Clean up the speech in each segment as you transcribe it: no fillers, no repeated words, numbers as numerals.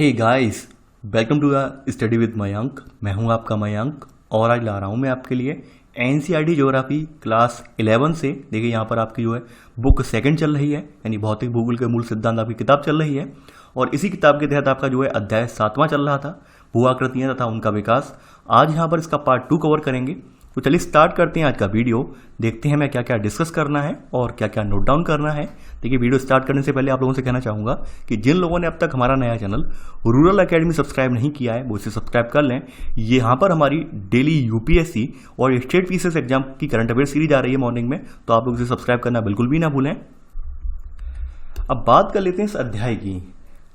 Hey guys, welcome to the study with Mayank. मैं हूं आपका मयंक और आज ला रहा हूं मैं आपके लिए एनसीईआरटी ज्योग्राफी क्लास 11 से। देखिए यहाँ पर आपकी जो है बुक सेकंड चल रही है, यानी भौतिक भूगोल के मूल सिद्धांत आपकी किताब चल रही है। और इसी किताब के तहत आपका जो है अध्याय 7वां चल रहा था, भू आकृतियाँ तथा उनका विकास। आज यहाँ पर इसका पार्ट 2 कवर करेंगे। तो चलिए स्टार्ट करते हैं आज का वीडियो। देखते हैं मैं क्या क्या डिस्कस करना है और क्या क्या नोट डाउन करना है। देखिए वीडियो स्टार्ट करने से पहले आप लोगों से कहना चाहूँगा कि जिन लोगों ने अब तक हमारा नया चैनल रूरल एकेडमी सब्सक्राइब नहीं किया है वो इसे सब्सक्राइब कर लें। यहाँ पर हमारी डेली यूपीएससी और स्टेट पीसीएस एग्जाम की करंट अफेयर सीरीज आ रही है मॉर्निंग में, तो आप लोग इसे सब्सक्राइब करना बिल्कुल भी ना भूलें। अब बात कर लेते हैं इस अध्याय की।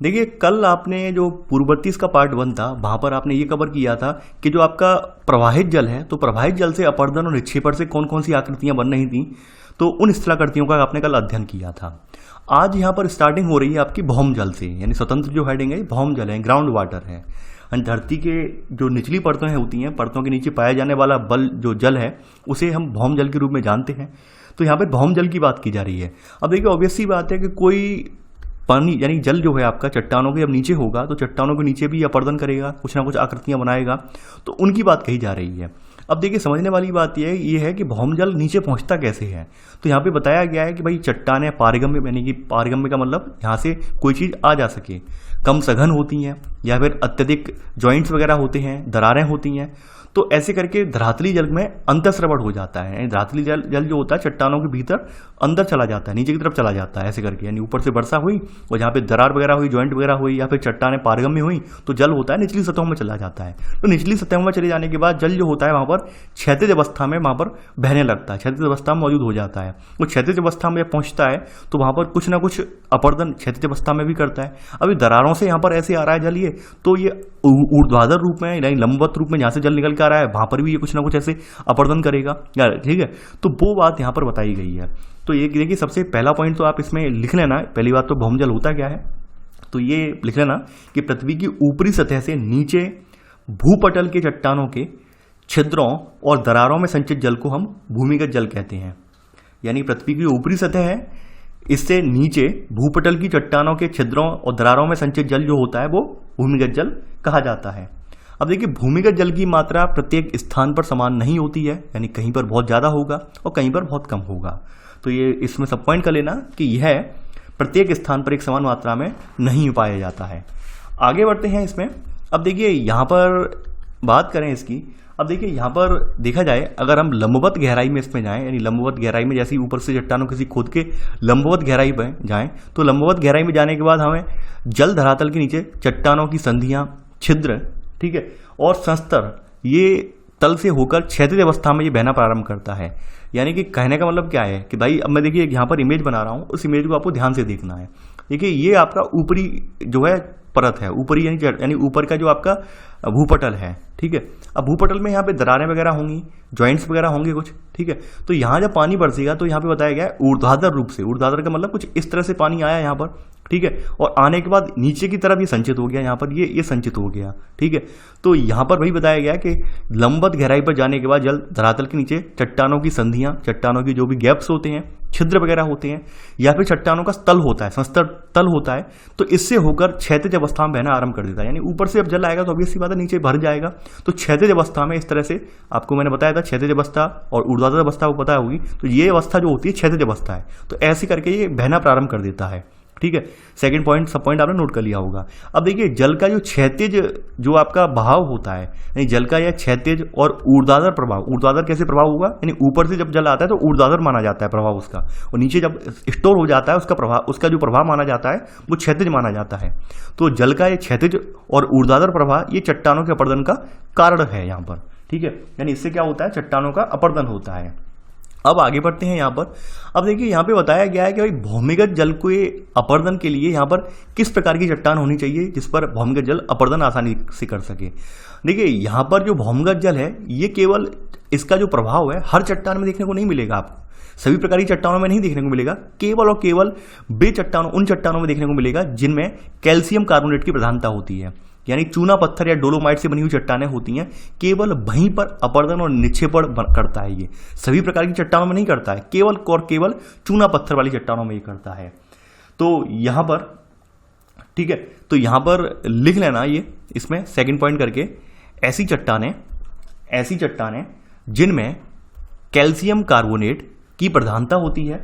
देखिए कल आपने जो पूर्ववर्ती इसका पार्ट 1 था वहां पर आपने ये कवर किया था कि जो आपका प्रवाहित जल है, तो प्रवाहित जल से अपरदन और निक्षेपण से कौन कौन सी आकृतियां बन रही थी, तो उन स्थलाकृतियों का आपने कल अध्ययन किया था। आज यहाँ पर स्टार्टिंग हो रही है आपकी भौम जल से, यानी स्वतंत्र जो हेडिंग है भौम जल है, ग्राउंड वाटर है। धरती के जो निचली परतें होती हैं, परतों के नीचे पाया जाने वाला बल जो जल है उसे हम भौम जल के रूप में जानते हैं। तो यहाँ पर भौम जल की बात की जा रही है। अब देखिए ऑब्वियस सी बात है कि कोई पानी यानी जल जो है आपका चट्टानों के जब नीचे होगा तो चट्टानों के नीचे भी अपरदन करेगा, कुछ ना कुछ आकृतियां बनाएगा, तो उनकी बात कही जा रही है। अब देखिए समझने वाली बात ये है कि भौम जल नीचे पहुंचता कैसे है। तो यहाँ पे बताया गया है कि भाई चट्टानें पारगम्य, यानी कि पारगम्य का मतलब यहाँ से कोई चीज़ आ जा सके, कम सघन होती हैं या फिर अत्यधिक जॉइंट्स वगैरह होते हैं, दरारें होती हैं। तो ऐसे करके धरातली जल में अंतःस्रवण हो जाता है। धरातली जल जो होता है चट्टानों के भीतर अंदर चला जाता है, नीचे की तरफ चला जाता है ऐसे करके, यानी ऊपर से वर्षा हुई और जहाँ पे दरार वगैरह हुई, जॉइंट वगैरह हुई या फिर चट्टानें पारगम्य हुई तो जल होता है निचली सतहों में चला जाता है। तो निचली सतहों में चले जाने के बाद जल जो होता है वहाँ पर क्षैतिज अवस्था में वहाँ पर बहने लगता है, क्षैतिज अवस्था में मौजूद हो जाता है। वो क्षैतिज अवस्था में जब पहुँचता है तो वहाँ पर कुछ ना कुछ अपरदन क्षैतिज अवस्था में भी करता है। अभी दरारों से यहाँ पर ऐसे आ रहा है जल, ये तो ये ऊर्ध्वाधर रूप में यानी लंबवत रूप में जहाँ से जल निकल के आ रहा है वहाँ पर भी ये कुछ ना कुछ ऐसे अपरदन करेगा, ठीक है। तो वो बात यहाँ पर बताई गई है। तो ये देखिए सबसे पहला पॉइंट तो आप इसमें लिख लेना। पहली बात तो भौम जल होता क्या है, तो ये लिख लेना कि पृथ्वी की ऊपरी सतह से नीचे भूपटल के चट्टानों के छिद्रों और दरारों में संचित जल को हम भूमिगत जल कहते हैं। यानी पृथ्वी की ऊपरी सतह है, इससे नीचे भूपटल की चट्टानों के छिद्रों और दरारों में संचित जल जो होता है वो भूमिगत जल कहा जाता है। अब देखिए भूमिगत जल की मात्रा प्रत्येक स्थान पर समान नहीं होती है, यानी कहीं पर बहुत ज़्यादा होगा और कहीं पर बहुत कम होगा। तो ये इसमें सब पॉइंट कर लेना कि यह प्रत्येक स्थान पर एक समान मात्रा में नहीं पाया जाता है। आगे बढ़ते हैं इसमें। अब देखिए यहाँ पर बात करें इसकी। अब देखिए यहाँ पर देखा जाए अगर हम लंबवत गहराई में इसमें जाएं, यानी लंबवत गहराई में जैसे ऊपर से चट्टानों किसी खोद के लंबवत गहराई पर जाएं, तो लंबवत गहराई में जाने के बाद हमें जल धरातल के नीचे चट्टानों की संधियाँ, छिद्र, ठीक है, और संस्तर, ये तल से होकर क्षैतिज अवस्था में ये बहना प्रारंभ करता है। यानी कि कहने का मतलब क्या है कि भाई अब मैं देखिए यहाँ पर इमेज बना रहा हूँ, उस इमेज को आपको ध्यान से देखना है। देखिए ये आपका ऊपरी जो है परत है, ऊपरी यानी ऊपर का जो आपका भूपटल है, ठीक है। अब भूपटल में यहाँ पे दरारें वगैरह होंगी, जॉइंट्स वगैरह होंगे कुछ, ठीक है। तो यहाँ जब पानी बरसेगा तो यहाँ पे बताया गया है ऊर्ध्वाधर रूप से, ऊर्ध्वाधर का मतलब कुछ इस तरह से पानी आया यहाँ पर, ठीक है, और आने के बाद नीचे की तरफ ये संचित हो गया, यहाँ पर ये संचित हो गया, ठीक है। तो यहाँ पर वही बताया गया कि लंबवत गहराई पर जाने के बाद जल धरातल के नीचे चट्टानों की संधियाँ, चट्टानों की जो भी गैप्स होते हैं, छिद्र वगैरह होते हैं, या फिर चट्टानों का तल होता है, संस्तर तल होता है, तो इससे होकर क्षैतिज अवस्था में बहना आरंभ कर देता है। यानी ऊपर से जब जल आएगा तो ऑब्वियस सी बात है नीचे भर जाएगा। तो क्षैतिज अवस्था में इस तरह से आपको मैंने बताया था, क्षैतिज अवस्था और ऊर्ध्वाधर अवस्था को पता होगी, तो ये अवस्था जो होती है क्षैतिज अवस्था है। तो ऐसे करके ये बहना प्रारंभ कर देता है, ठीक है। सेकंड पॉइंट, सब पॉइंट आपने नोट कर लिया होगा। अब देखिए जल का जो क्षैतिज जो आपका बहाव होता है, यानी जल का यह क्षैतिज और ऊर्ध्वाधर प्रभाव, ऊर्ध्वाधर कैसे प्रभाव होगा, यानी ऊपर से जब जल आता है तो ऊर्ध्वाधर माना जाता है प्रभाव उसका, और नीचे जब स्टोर हो जाता है उसका प्रभाव, उसका जो प्रभाव माना जाता है वो क्षैतिज माना जाता है। तो जल का ये क्षैतिज और ऊर्ध्वाधर प्रभाव ये चट्टानों के अपरदन का कारण है यहाँ पर, ठीक है। यानी इससे क्या होता है, चट्टानों का अपरदन होता है। अब आगे बढ़ते हैं यहाँ पर। अब देखिए यहाँ पे बताया गया है कि भाई भौमिगत जल के अपरदन के लिए यहाँ पर किस प्रकार की चट्टान होनी चाहिए जिस पर भौमिगत जल अपरदन आसानी से कर सके। देखिए यहाँ पर जो भौमिगत जल है ये केवल इसका जो प्रभाव है हर चट्टान में देखने को नहीं मिलेगा, आपको सभी प्रकार की चट्टानों में नहीं देखने को मिलेगा, केवल और केवल उन चट्टानों में देखने को मिलेगा जिनमें कैल्शियम कार्बोनेट की प्रधानता होती है। यानी चूना पत्थर या डोलोमाइट से बनी हुई चट्टानें होती हैं, केवल वहीं पर अपरदन और निक्षेपण करता है। ये सभी प्रकार की चट्टानों में नहीं करता है, केवल चूना पत्थर वाली चट्टानों में ये करता है। तो यहाँ पर ठीक है, तो यहां पर लिख लेना ये इसमें सेकंड पॉइंट करके, ऐसी चट्टानें जिनमें कैल्शियम कार्बोनेट की प्रधानता होती है,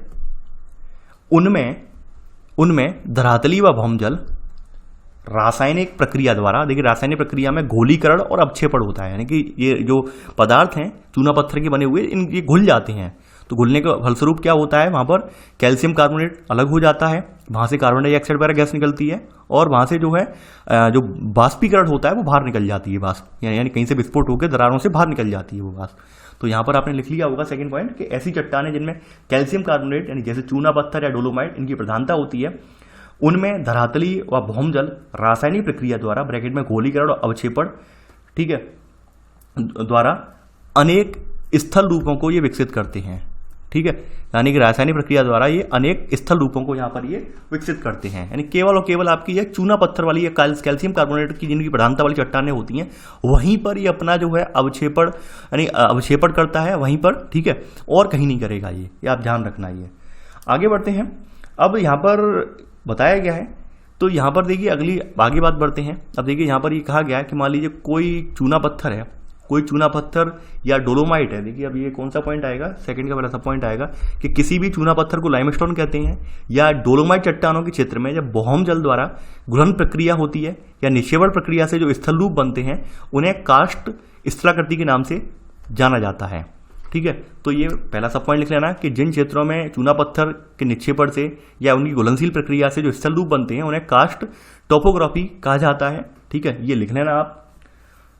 उनमें धरातली व भौमजल रासायनिक प्रक्रिया द्वारा, देखिए रासायनिक प्रक्रिया में घोलीकरण और अवक्षेपण होता है, यानी कि ये जो पदार्थ हैं चूना पत्थर के बने हुए ये घुल जाते हैं, तो घुलने के फलस्वरूप क्या होता है, वहां पर कैल्शियम कार्बोनेट अलग हो जाता है, वहां से कार्बन डाइऑक्साइड वगैरह गैस निकलती है, और वहां से जो है जो बाष्पीकरण होता है वो बाहर निकल जाती है, वाष्प यानी कहीं से विस्फोट होकर दरारों से बाहर निकल जाती है वो वाष्प। तो यहाँ पर आपने लिख लिया होगा सेकंड पॉइंट कि ऐसी चट्टानें जिनमें कैल्शियम कार्बोनेट यानी जैसे चूना पत्थर या डोलोमाइट इनकी प्रधानता होती है, उनमें धरातली व भौमजल रासायनिक प्रक्रिया द्वारा ब्रैकेट में घोलीकरण और अवक्षेपण, ठीक है, द्वारा अनेक स्थल रूपों को ये विकसित करते हैं, ठीक है, यानी कि रासायनिक प्रक्रिया द्वारा ये अनेक स्थल रूपों को यहाँ पर ये विकसित करते हैं, यानी केवल और केवल आपकी ये चूना पत्थर वाली या कैल्शियम कार्बोनेट की जिनकी प्रधानता वाली चट्टानें होती हैं वहीं पर ये अपना जो है अवक्षेपण यानी अवक्षेपण करता है वहीं पर, ठीक है, और कहीं नहीं करेगा ये आप ध्यान रखना। ये आगे बढ़ते हैं, अब यहाँ पर बताया गया है, तो यहाँ पर देखिए आगे बात बढ़ते हैं। अब देखिए यहाँ पर ये कहा गया है कि मान लीजिए कोई चूना पत्थर या डोलोमाइट है, देखिए अब ये कौन सा पॉइंट आएगा, सेकंड का पहला सब पॉइंट आएगा कि किसी भी चूना पत्थर को लाइमस्टोन कहते हैं या डोलोमाइट चट्टानों के क्षेत्र में जब भौमजल द्वारा घुलन प्रक्रिया होती है या निक्षेपण प्रक्रिया से जो स्थल रूप बनते हैं उन्हें कास्ट स्थलाकृति के नाम से जाना जाता है, ठीक है। तो ये पहला सब पॉइंट लिख लेना कि जिन क्षेत्रों में चूना पत्थर के निक्षेपण से या उनकी घुलनशील प्रक्रिया से जो स्थल रूप बनते हैं उन्हें कास्ट टोपोग्राफी कहा जाता है, ठीक है, ये लिख लेना आप।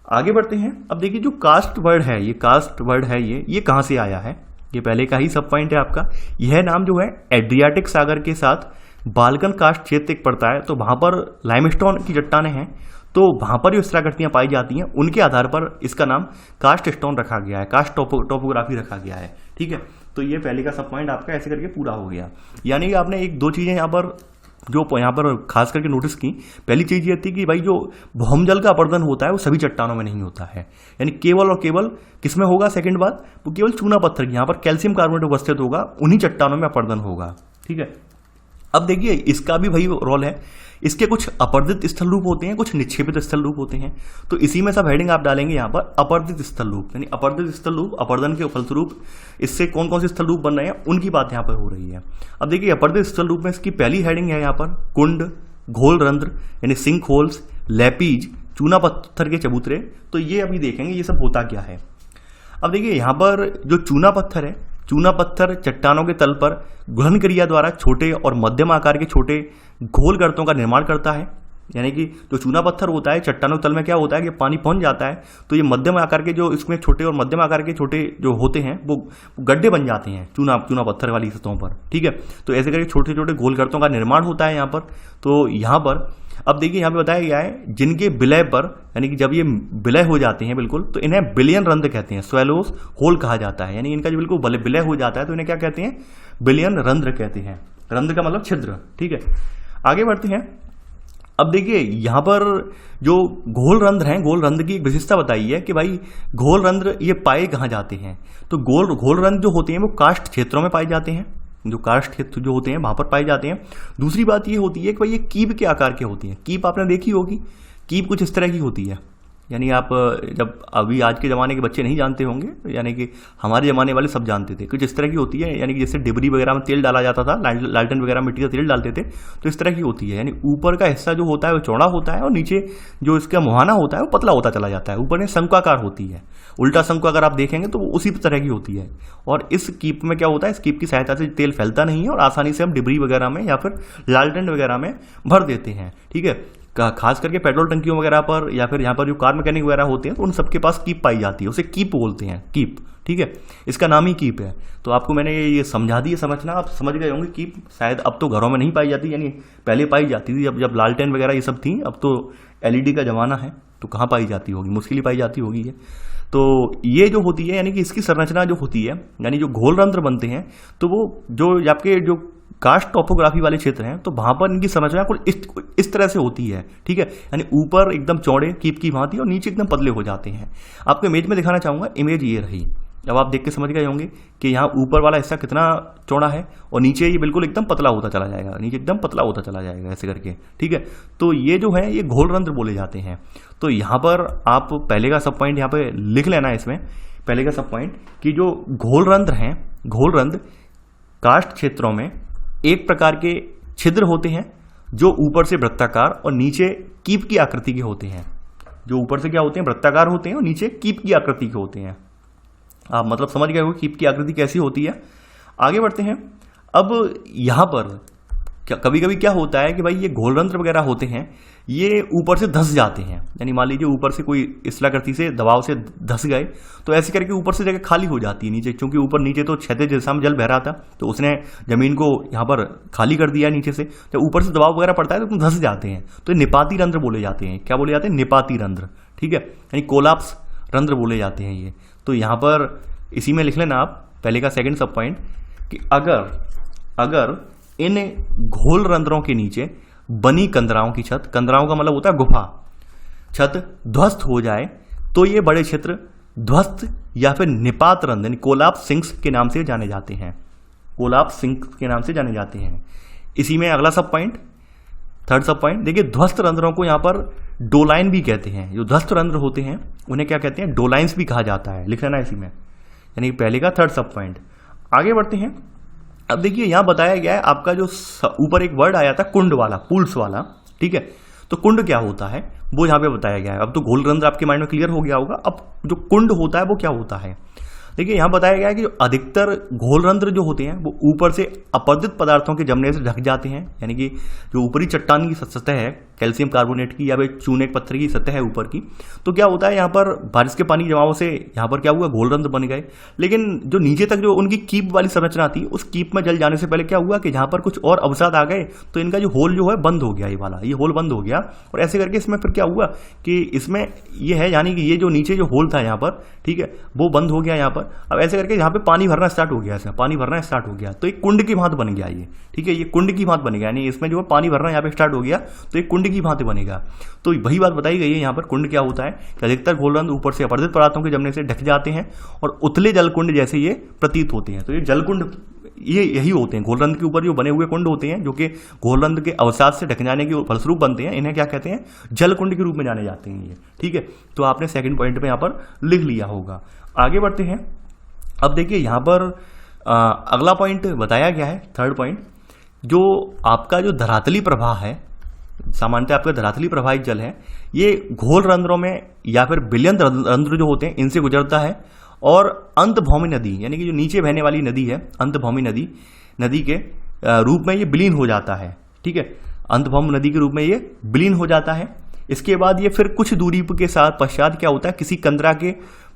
आगे बढ़ते हैं, अब देखिए जो कास्ट वर्ड है ये कहाँ से आया है, ये पहले का ही सब पॉइंट है आपका। यह नाम जो है एड्रियाटिक सागर के साथ बाल्कन कास्ट क्षेत्र पड़ता है, तो वहां पर लाइमस्टोन की चट्टानें हैं, तो वहां पर जो स्थलाकृतियां पाई जाती हैं उनके आधार पर इसका नाम कास्ट स्टोन रखा गया है, कास्ट टोपोग्राफी रखा गया है, ठीक है। तो ये पहले का सब पॉइंट आपका ऐसे करके पूरा हो गया। यानी कि आपने एक दो चीजें यहाँ पर खास करके नोटिस की। पहली चीज ये थी कि भाई जो भौमजल का अपरदन होता है वो सभी चट्टानों में नहीं होता है, यानी केवल और केवल किसमें होगा, सेकंड बात वो केवल चूना पत्थर की, यहाँ पर कैल्शियम कार्बोनेट उपस्थित होगा, उन्हीं चट्टानों में अपरदन होगा, ठीक है। अब देखिए इसका भी भाई रोल है, इसके कुछ अपर्दित स्थल रूप होते हैं, कुछ निक्षेपित स्थल रूप होते हैं, तो इसी में सब हेडिंग आप डालेंगे यहाँ पर अपर्दित स्थल रूप, यानी अपर्दित स्थल रूप अपरदन के फलस्वरूप इससे कौन कौन से स्थल रूप बन रहे हैं उनकी बात यहाँ पर हो रही है। अब देखिए अपर्दित स्थल रूप में इसकी पहली हेडिंग है यहाँ पर कुंड, घोल रंध्र यानी सिंक होल्स, लैपीज, चूना पत्थर के चबूतरे, तो ये अभी देखेंगे ये सब होता क्या है। अब देखिए यहाँ पर जो चूना पत्थर चट्टानों के तल पर घुलन क्रिया द्वारा छोटे और मध्यम आकार के छोटे घोल गर्तों का निर्माण करता है, यानी कि जो चूना पत्थर होता है चट्टानों के तल में क्या होता है कि पानी पहुंच जाता है तो ये मध्यम आकार के जो इसमें छोटे और मध्यम आकार के छोटे जो होते हैं वो गड्ढे बन जाते हैं चूना पत्थर वाली सतहों पर, ठीक है। तो ऐसे करके छोटे छोटे घोल गर्तों का निर्माण होता है यहाँ पर। तो यहाँ पर अब देखिए यहाँ पे बताया गया है जिनके विलय पर यानी कि जब ये विलय हो जाते हैं बिल्कुल तो इन्हें बिलियन रंध्र कहते हैं, स्वेलोस होल कहा जाता है, यानी इनका जो बिल्कुल विलय हो जाता है तो इन्हें क्या कहते हैं, बिलियन रंध्र कहते हैं। रंध्र का मतलब छिद्र, ठीक है। आगे बढ़ते हैं, अब देखिए यहाँ पर जो घोल रंध्र हैं, घोल रंध्र की एक विशेषता बताई है कि भाई घोल रंध्र ये पाए कहाँ जाते हैं, तो घोल रंध्र जो होते हैं वो कास्ट क्षेत्रों में पाए जाते हैं, जो कास्ट क्षेत्र जो होते हैं वहां पर पाए जाते हैं। दूसरी बात ये होती है कि भाई ये कीप के आकार के होती हैं, कीप आपने देखी होगी, कीप कुछ इस तरह की होती है, यानी आप जब अभी आज के ज़माने के बच्चे नहीं जानते होंगे, यानी कि हमारे ज़माने वाले सब जानते थे, कुछ इस तरह की होती है, यानी कि जैसे डिबरी वगैरह में तेल डाला जाता था, लालटेन वगैरह मिट्टी का तेल डालते थे, तो इस तरह की होती है, यानी ऊपर का हिस्सा जो होता है वो चौड़ा होता है और नीचे जो इसका मुहाना होता है वो पतला होता चला जाता है, ऊपर में शंक्वाकार होती है, उल्टा शंकु अगर आप देखेंगे तो वो उसी तरह की होती है। और इस कीप में क्या होता है, इस कीप की सहायता से तेल फैलता नहीं है और आसानी से हम डिबरी वगैरह में या फिर लालटेन वगैरह में भर देते हैं, ठीक है। खास करके पेट्रोल टंकियों वगैरह पर या फिर यहाँ पर जो कार मैकेनिक वगैरह होते हैं तो उन सबके पास कीप पाई जाती है, उसे कीप बोलते हैं, कीप, ठीक है, इसका नाम ही कीप है। तो आपको मैंने ये समझा दी, समझना आप समझ गए होंगे। कीप शायद अब तो घरों में नहीं पाई जाती, यानी पहले पाई जाती थी, जब लालटेन वगैरह ये सब थी, अब तो LED का जमाना है तो कहाँ पाई जाती होगी, मुश्किल ही पाई जाती होगी ये। तो ये जो होती है यानी कि इसकी संरचना जो होती है, यानी जो घोल रंध्र बनते हैं तो वो जो आपके जो कास्ट टोपोग्राफी वाले क्षेत्र हैं तो वहां पर इनकी संरचना कुछ इस तरह से होती है, ठीक है, यानी ऊपर एकदम चौड़े कीप की भांति और नीचे एकदम पतले हो जाते हैं। आपको इमेज में दिखाना चाहूंगा, इमेज ये रही, अब आप देख के समझ गए होंगे कि यहाँ ऊपर वाला हिस्सा कितना चौड़ा है और नीचे ये बिल्कुल एकदम पतला होता चला जाएगा, नीचे एकदम पतला होता चला जाएगा ऐसे करके, ठीक है। तो ये जो है ये घोल रंध्र बोले जाते हैं। तो यहाँ पर आप पहले का सब पॉइंट यहाँ पे लिख लेना है इसमें, पहले का सब पॉइंट कि जो घोल रंध्र हैं, घोल रंध्र काष्ठ क्षेत्रों में एक प्रकार के छिद्र होते हैं जो ऊपर से वृत्ताकार और नीचे कीप की आकृति के होते हैं। जो ऊपर से क्या होते हैं, वृत्ताकार होते हैं और नीचे कीप की आकृति के होते हैं। आप मतलब समझ गए हो कीप की आकृति कैसी होती है। आगे बढ़ते हैं। अब यहां पर कभी कभी क्या होता है कि भाई ये घोल रंध्र वगैरह होते हैं, ये ऊपर से धंस जाते हैं। यानी मान लीजिए ऊपर से कोई स्थलाकृति से दबाव से धंस गए तो ऐसे करके ऊपर से जगह खाली हो जाती है नीचे, क्योंकि ऊपर नीचे तो क्षैतिज दिशा में जल बह रहा था तो उसने जमीन को यहाँ पर खाली कर दिया नीचे से। जब ऊपर से दबाव वगैरह पड़ता है तो धंस जाते हैं, तो निपाती रंध्र बोले जाते हैं। क्या बोले जाते हैं, निपाती रंध्र, ठीक है, यानी कोलाप्स रंध्र बोले जाते हैं ये। तो यहाँ पर इसी में लिख लेना आप पहले का सेकंड सब पॉइंट कि अगर इन घोल रंध्रों के नीचे बनी कंदराओं की छत, कंदराओं का मतलब होता है गुफा, छत ध्वस्त हो जाए तो ये बड़े क्षेत्र ध्वस्त या फिर निपात रंध्र यानी कोलाप्स सिंक्स के नाम से जाने जाते हैं, कोलाप्स सिंक्स के नाम से जाने जाते हैं। इसी में अगला सब पॉइंट, थर्ड सब पॉइंट देखिए, ध्वस्त रंध्रों को यहाँ पर डोलाइन भी कहते हैं। जो ध्वस्त रंध्र होते हैं उन्हें क्या कहते हैं, डोलाइंस भी कहा जाता है, लिख लेना इसी में, यानी पहले का थर्ड सब पॉइंट। आगे बढ़ते हैं। अब देखिए यहां बताया गया है आपका जो ऊपर एक वर्ड आया था कुंड वाला, पूल्स वाला, ठीक है। तो कुंड क्या होता है वो यहां पे बताया गया है। अब तो घोल रंध्र आपके माइंड में क्लियर हो गया होगा। अब जो कुंड होता है वो क्या होता है, देखिए यहां बताया गया है कि जो अधिकतर घोल रंध्र जो होते हैं वो ऊपर से अपरदित पदार्थों के जमने से ढक जाते हैं। यानी कि जो ऊपरी चट्टान की सतह है, कैल्शियम कार्बोनेट की या फिर चूने पत्थर की सतह है ऊपर की, तो क्या होता है यहाँ पर बारिश के पानी जमाव से यहाँ पर क्या हुआ, घोल रंध्र बन गए। लेकिन जो नीचे तक जो उनकी कीप वाली संरचना थी, उस कीप में जल जाने से पहले क्या हुआ कि जहाँ पर कुछ और अवसाद आ गए तो इनका जो होल जो है बंद हो गया, ये वाला ये होल बंद हो गया। और ऐसे करके इसमें फिर क्या हुआ कि इसमें ये है, यानी कि ये जो नीचे जो होल था यहाँ पर, ठीक है, वो बंद हो गया यहाँ पर। अब ऐसे करके यहाँ पे पानी भरना स्टार्ट हो गया, इसमें पानी भरना स्टार्ट हो गया, तो एक कुंड की भांति बन गया ये, ठीक है, ये कुंड की भांति बन गया। यानी इसमें जो है पानी भरना यहाँ पे स्टार्ट हो गया तो एक कुंड की भांति बनेगा। तो वही बात बताई गई है यहाँ पर। कुंड क्या होता है कि अधिकतर घोल रंध्र ऊपर से अपरदित पदार्थों के जमने से ढक जाते हैं और उतले जलकुंड जैसे ये प्रतीत होते हैं। तो ये जलकुंड ये यही होते हैं, घोल रंध्र के ऊपर जो बने हुए कुंड होते हैं जो कि घोल रंध्र के अवसाद से ढक जाने के फलस्वरूप बनते हैं, इन्हें क्या कहते हैं, जलकुंड के रूप में जाने जाते हैं ये, ठीक है। तो आपने सेकंड पॉइंट पे यहाँ पर लिख लिया होगा। आगे बढ़ते हैं। अब देखिए यहाँ पर अगला पॉइंट बताया गया है, थर्ड पॉइंट, जो आपका जो धरातली प्रवाह है, सामान्यतः आपका धरातली प्रवाहित जल है, ये घोल रंध्रों में या फिर विलयन रंध्र जो होते हैं इनसे गुजरता है और अंतभौमी नदी यानी कि जो नीचे बहने वाली नदी है, अंतभौमी नदी के रूप में ये विलीन हो जाता है, ठीक है, अंतभौमी नदी के रूप में ये विलीन हो जाता है। इसके बाद ये फिर कुछ दूरी के साथ पश्चात क्या होता है, किसी कंदरा के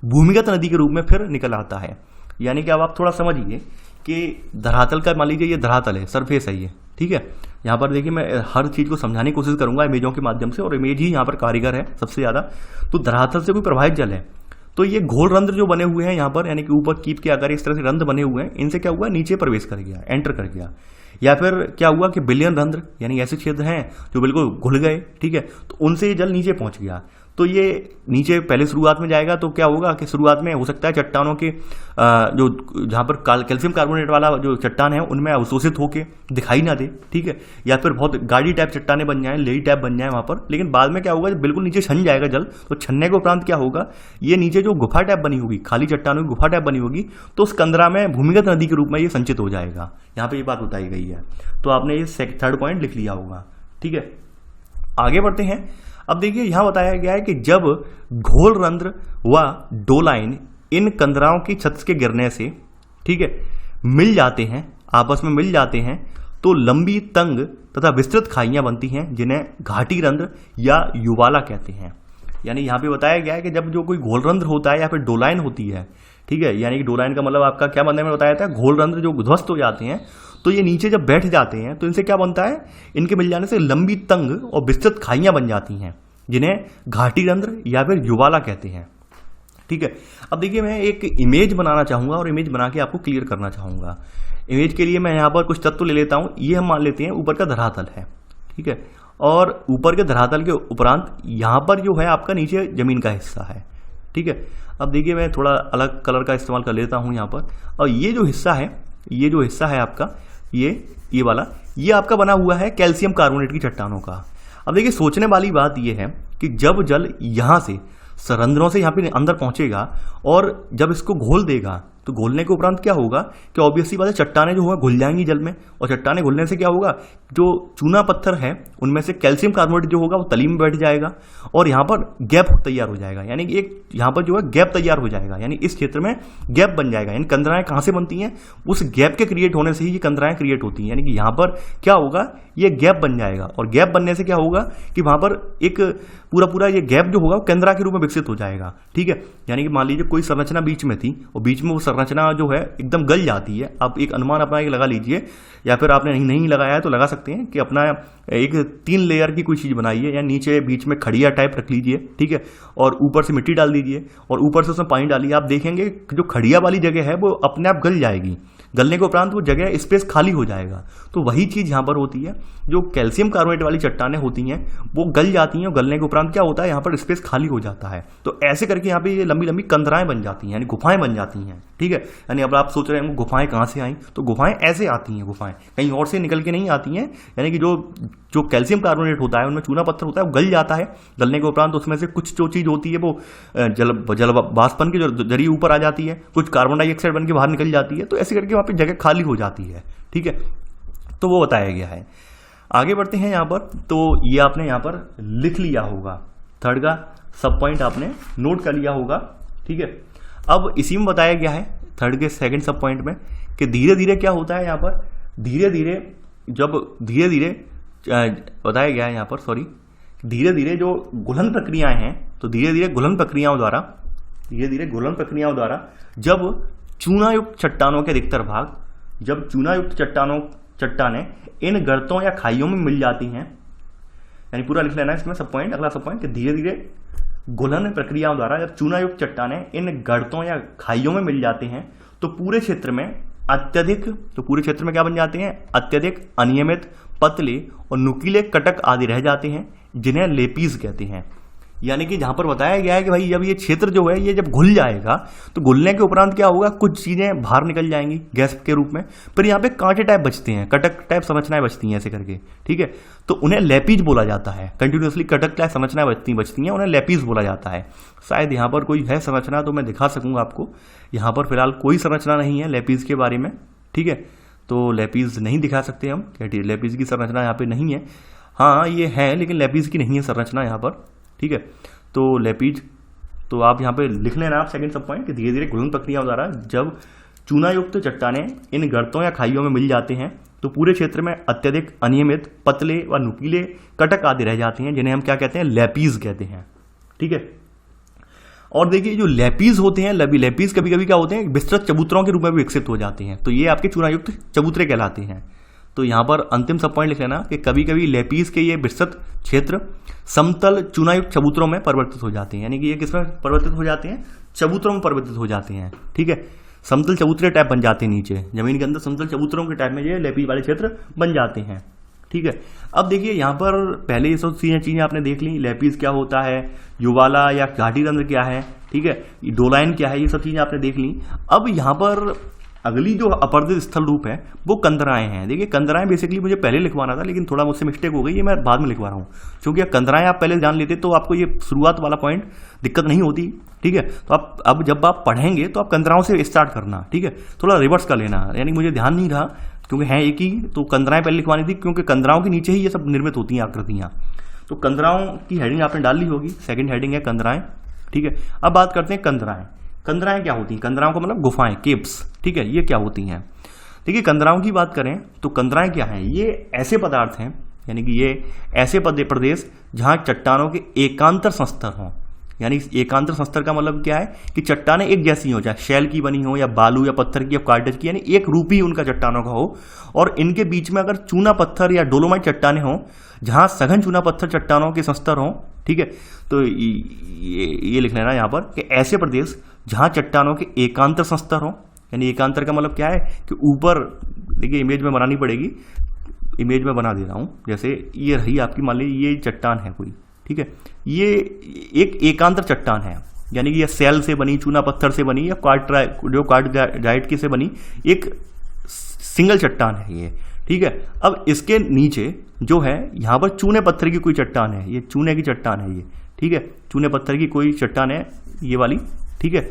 भूमिगत नदी के रूप में फिर निकल आता है। यानी कि अब आप थोड़ा समझिए कि धरातल का, मान लीजिए ये धरातल है, सरफेस है ये, ठीक है। यहाँ पर देखिए मैं हर चीज़ को समझाने की कोशिश करूंगा इमेजों के माध्यम से, और इमेज ही यहाँ पर कारीगर है सबसे ज़्यादा। तो धरातल से कोई प्रवाहित जल है तो ये घोल रंध्र जो बने हुए हैं यहाँ पर, यानी कि ऊपर कीप के आकार इस तरह से रंध्र बने हुए हैं, इनसे क्या हुआ, नीचे प्रवेश कर गया, एंटर कर गया। या फिर क्या हुआ कि विलयन रंध्र यानी ऐसे क्षेत्र हैं जो बिल्कुल घुल गए, ठीक है, तो उनसे ये जल नीचे पहुंच गया। तो ये नीचे पहले शुरुआत में जाएगा तो क्या होगा कि शुरुआत में हो सकता है चट्टानों के जो जहाँ पर कैल्शियम कार्बोनेट वाला जो चट्टान है उनमें अवशोषित होके दिखाई ना दे, ठीक है, या फिर बहुत गाढ़ी टाइप चट्टानें बन जाएं, लेई टाइप बन जाए वहाँ पर। लेकिन बाद में क्या होगा, जब बिल्कुल नीचे छन जाएगा जल, तो छनने के उपरांत क्या होगा, ये नीचे जो गुफा टाइप बनी होगी, खाली चट्टानों की गुफा टाइप बनी होगी, तो उस कंदरा में भूमिगत नदी के रूप में ये संचित हो जाएगा। यहाँ पर ये बात बताई गई है। तो आपने ये थर्ड पॉइंट लिख लिया होगा, ठीक है। आगे बढ़ते हैं। अब देखिए यहां बताया गया है कि जब घोल रंध्र व डोलाइन इन कंदराओं की छत के गिरने से, ठीक है, मिल जाते हैं, आपस में मिल जाते हैं, तो लंबी तंग तथा विस्तृत खाइयां बनती हैं जिन्हें घाटी रंध्र या युवाला कहते हैं। यानी यहां पे बताया गया है कि जब जो कोई घोल रंध्र होता है या फिर डोलाइन होती है, ठीक है, यानी कि डोलाइन का मतलब आपका क्या बनने में बताया था, घोल रंध्र जो ध्वस्त हो जाते हैं तो ये नीचे जब बैठ जाते हैं तो इनसे क्या बनता है, इनके मिल जाने से लंबी तंग और विस्तृत खाइयां बन जाती हैं जिन्हें घाटी रंध्र या फिर युवाला कहते हैं, ठीक है। अब देखिए मैं एक इमेज बनाना चाहूंगा और इमेज बना के आपको क्लियर करना चाहूंगा। इमेज के लिए मैं यहाँ पर कुछ तत्व ले लेता हूँ। ये हम मान लेते हैं ऊपर का धरातल है, ठीक है, और ऊपर के धरातल के उपरांत यहाँ पर जो है आपका नीचे जमीन का हिस्सा है, ठीक है। अब देखिए मैं थोड़ा अलग कलर का इस्तेमाल कर लेता हूँ यहाँ पर। और ये जो हिस्सा है आपका, ये वाला, ये आपका बना हुआ है कैल्शियम कार्बोनेट की चट्टानों का। अब देखिए सोचने वाली बात ये है कि जब जल यहाँ से सरंध्रों से यहाँ पे अंदर पहुंचेगा और जब इसको घोल देगा, तो घोलने के उपरांत क्या होगा कि ऑब्वियसली बात है चट्टानें जो होगा घुल जाएंगी जल में, और चट्टानें घुलने से क्या होगा, जो चूना पत्थर है उनमें से कैल्शियम कार्बोनेट जो होगा वो तली में बैठ जाएगा और यहाँ पर गैप तैयार हो जाएगा, यानी कि एक यहाँ पर जो है गैप तैयार हो जाएगा, यानी इस क्षेत्र में गैप बन जाएगा। यानी कंदराएं कहाँ से बनती हैं, उस गैप के क्रिएट होने से ही ये कंदराएं क्रिएट होती हैं। यानी कि यहाँ पर क्या होगा, ये गैप बन जाएगा, और गैप बनने से क्या होगा कि वहाँ पर एक पूरा ये गैप जो होगा वो केंद्रा के रूप में विकसित हो जाएगा। ठीक है, यानी कि मान लीजिए कोई संरचना बीच में थी और बीच में वो संरचना जो है एकदम गल जाती है। आप एक अनुमान अपना एक लगा लीजिए, या फिर आपने नहीं लगाया है तो लगा सकते हैं कि अपना एक 3 लेयर की कोई चीज़ बनाइए, या नीचे बीच में खड़िया टाइप रख लीजिए, ठीक है, और ऊपर से मिट्टी डाल दीजिए और ऊपर से उसमें पानी डालिए। आप देखेंगे जो खड़िया वाली जगह है वो अपने आप गल जाएगी, गलने के उपरांत वो जगह स्पेस खाली हो जाएगा। तो वही चीज़ यहाँ पर होती है, जो कैल्शियम कार्बोनेट वाली चट्टानें होती हैं वो गल जाती हैं और गलने के उपरांत क्या होता है, यहाँ पर स्पेस खाली हो जाता है। तो ऐसे करके यहाँ पे ये लंबी लंबी कंदराएं बन जाती हैं, यानी गुफाएं बन जाती हैं। ठीक है, यानी अब आप सोच रहे हैं गुफाएं कहाँ से आई, तो गुफाएं ऐसे आती हैं, गुफाएं कहीं और से निकल के नहीं आती हैं। यानी कि जो कैल्शियम कार्बोनेट होता है उनमें चूना पत्थर होता है वो गल जाता है, गलने के उपरांत उसमें से कुछ जो चीज़ होती है वो जल वाष्पन के जरिए ऊपर आ जाती है, कुछ कार्बन डाइऑक्साइड बन के बाहर निकल जाती है। तो ऐसे करके वहाँ पे जगह खाली हो जाती है। ठीक है, तो वो बताया गया है। आगे बढ़ते हैं यहाँ पर, तो ये आपने यहाँ पर लिख लिया होगा, थर्ड का सब पॉइंट आपने नोट कर लिया होगा। ठीक है, अब इसी में बताया गया है थर्ड के सेकंड सब पॉइंट में कि धीरे धीरे क्या होता है यहाँ पर, धीरे धीरे बताया गया है यहाँ पर, सॉरी, धीरे धीरे जो घुलन प्रक्रियाएं हैं, तो धीरे धीरे घुलन प्रक्रियाओं द्वारा जब चूनायुक्त चट्टानों के अधिकतर भाग, जब चूनायुक्त चट्टानें इन गर्तों या खाइयों में मिल जाती हैं, यानी पूरा लिख लेना इसमें सब पॉइंट, अगला सब पॉइंट कि धीरे धीरे घुलन प्रक्रियाओं द्वारा जब चूनायुक्त चट्टानें इन गर्तों या खाइयों में मिल जाती हैं तो पूरे क्षेत्र में क्या बन जाते हैं, अत्यधिक अनियमित, पतले और नुकीले कटक आदि रह जाते हैं, जिन्हें लेपीज कहते हैं। यानी कि जहां पर बताया गया है कि भाई जब ये क्षेत्र जो है ये जब घुल जाएगा तो घुलने के उपरांत क्या होगा, कुछ चीजें बाहर निकल जाएंगी गैस के रूप में, फिर यहाँ पे कांटे टाइप बचते हैं, कटक टाइप संरचनाएं बचती हैं ऐसे करके। ठीक है, तो उन्हें लेपीज बोला जाता है। कंटिन्यूसली कटक टाइप संरचनाएं बचती हैं, उन्हें लेपीज बोला जाता है। शायद यहाँ पर कोई है संरचना तो मैं दिखा सकूंगा आपको। यहाँ पर फिलहाल कोई संरचना नहीं है लेपीज के बारे में। ठीक है, तो लेपीज नहीं दिखा सकते हम, लेपीज की संरचना यहाँ पे नहीं है। हाँ ये है, लेकिन लेपीज की नहीं है संरचना यहाँ पर। ठीक है, तो लेपीज, तो आप यहाँ पे लिख लेना आप सेकंड सब पॉइंट कि धीरे धीरे घुलन प्रक्रियाओं द्वारा जब चूनायुक्त चट्टानें इन गर्तों या खाइयों में मिल जाते हैं तो पूरे क्षेत्र में अत्यधिक अनियमित, पतले व नुकीले कटक आदि रह जाते हैं, जिन्हें हम क्या कहते हैं, लेपीज कहते हैं। ठीक है, और देखिए जो लेपीज होते हैं, लेपीज कभी कभी क्या होते हैं, विस्तृत चबूतरों के रूप में भी विकसित हो जाते हैं, तो ये आपके चूनायुक्त चबूतरे कहलाते हैं। तो यहाँ पर अंतिम सब पॉइंट लिख लेना कि कभी कभी लेपीज के ये विस्तृत क्षेत्र समतल चूनायुक्त चबूतरों में परिवर्तित हो जाते हैं। यानी कि ये किसमें परिवर्तित हो जाते हैं, चबूतरों में परिवर्तित हो जाते हैं। ठीक है, समतल चबूतरे टाइप बन जाते हैं, नीचे जमीन के अंदर समतल चबूतरों के टाइप में ये लेपीज वाले क्षेत्र बन जाते हैं। ठीक है, अब देखिए यहाँ पर पहले ये सब चीजें आपने देख ली, लेपीज क्या होता है, युवाला या घाटी रंध्र क्या है, ठीक है, डोलाइन क्या है, ये सब चीजें आपने देख ली। अब यहाँ पर अगली जो अपरदित स्थल रूप है वो कंदराएं हैं। देखिए कंदराएं बेसिकली मुझे पहले लिखवाना था, लेकिन थोड़ा मुझसे मिस्टेक हो गई, ये मैं बाद में लिखवा रहा हूँ। क्योंकि कंदराएं आप पहले जान लेते तो आपको ये शुरुआत वाला पॉइंट दिक्कत नहीं होती। ठीक है, तो आप अब जब आप पढ़ेंगे तो आप कंदराओं से स्टार्ट करना। ठीक है, थोड़ा रिवर्स कर लेना, यानी मुझे ध्यान नहीं रहा क्योंकि है एक ही, तो कंदराएं पहले लिखवानी थी क्योंकि कंदराओं के नीचे ही ये सब निर्मित होती हैं आकृतियाँ। तो कंदराओं की हेडिंग आपने डाल ली होगी, सेकंड हेडिंग है कंदराएं। ठीक है, अब बात करते हैं कंदराएं। कंदराएं क्या होती हैं, कंदराओं का मतलब गुफाएं, केव्स। ठीक है, ये क्या होती हैं, देखिए कंदराओं की बात करें तो कंदराएं क्या हैं, ये ऐसे पदार्थ हैं, यानी कि ये ऐसे प्रदेश जहां चट्टानों के एकांतर संस्तर हों। यानी एकांतर संस्तर का मतलब क्या है कि चट्टानें एक जैसी हो, चाहे शैल की बनी हो या बालू या पत्थर की या कार्डेज की, यानी एक रूप ही उनका चट्टानों का हो, और इनके बीच में अगर चूना पत्थर या डोलोमाइट चट्टानें हों जहां सघन चूना पत्थर चट्टानों के संस्तर हों। ठीक है, तो ये लिख लेना यहाँ पर कि ऐसे प्रदेश जहां चट्टानों के एकांतर संस्तर हों, यानी एकांतर का मतलब क्या है कि ऊपर, देखिए इमेज में बनानी पड़ेगी, इमेज में बना दे रहा हूं, जैसे ये रही आपकी, मान लीजिए ये चट्टान है कोई, ठीक है, ये एक एकांतर चट्टान है, यानी कि यह सेल से बनी, चूना पत्थर से बनी या क्वार्टजाइट की से बनी एक सिंगल चट्टान है ये, ठीक है। अब इसके नीचे जो है यहाँ पर चूने पत्थर की कोई चट्टान है, ये चूने की चट्टान है ये, ठीक है। चूने पत्थर की कोई चट्टान है ये वाली, ठीक है।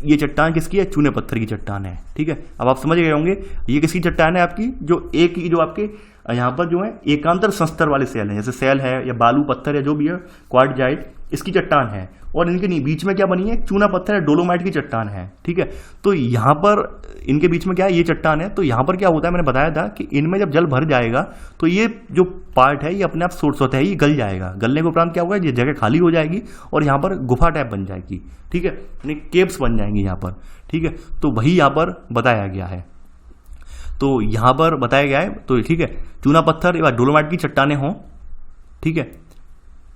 ये चट्टान किसकी है? चूने पत्थर की चट्टान है, ठीक है। अब आप समझ गए होंगे ये किसकी चट्टान है आपकी, जो एक ही जो आपके यहाँ पर जो है एकांतर संस्तर वाले सेल है, जैसे सेल है या बालू पत्थर है जो भी है, क्वार्टजाइट, इसकी चट्टान है। और इनके बीच में क्या बनी है? चूना पत्थर है, डोलोमाइट की चट्टान है, ठीक है। तो यहाँ पर इनके बीच में क्या है? ये चट्टान है। तो यहाँ पर क्या होता है, मैंने बताया था कि इनमें जब जल भर जाएगा तो ये जो पार्ट है ये अपने आप स्वतः ही गल जाएगा। गलने के उपरांत क्या होगा, ये जगह खाली हो जाएगी और यहाँ पर गुफा टाइप बन जाएगी, ठीक है, यानी केव्स बन जाएंगी यहाँ पर, ठीक है। तो वही यहाँ पर बताया गया है, तो यहाँ पर बताया गया है, तो ठीक है, चूना पत्थर या डोलोमाइट की चट्टानें हों, ठीक है,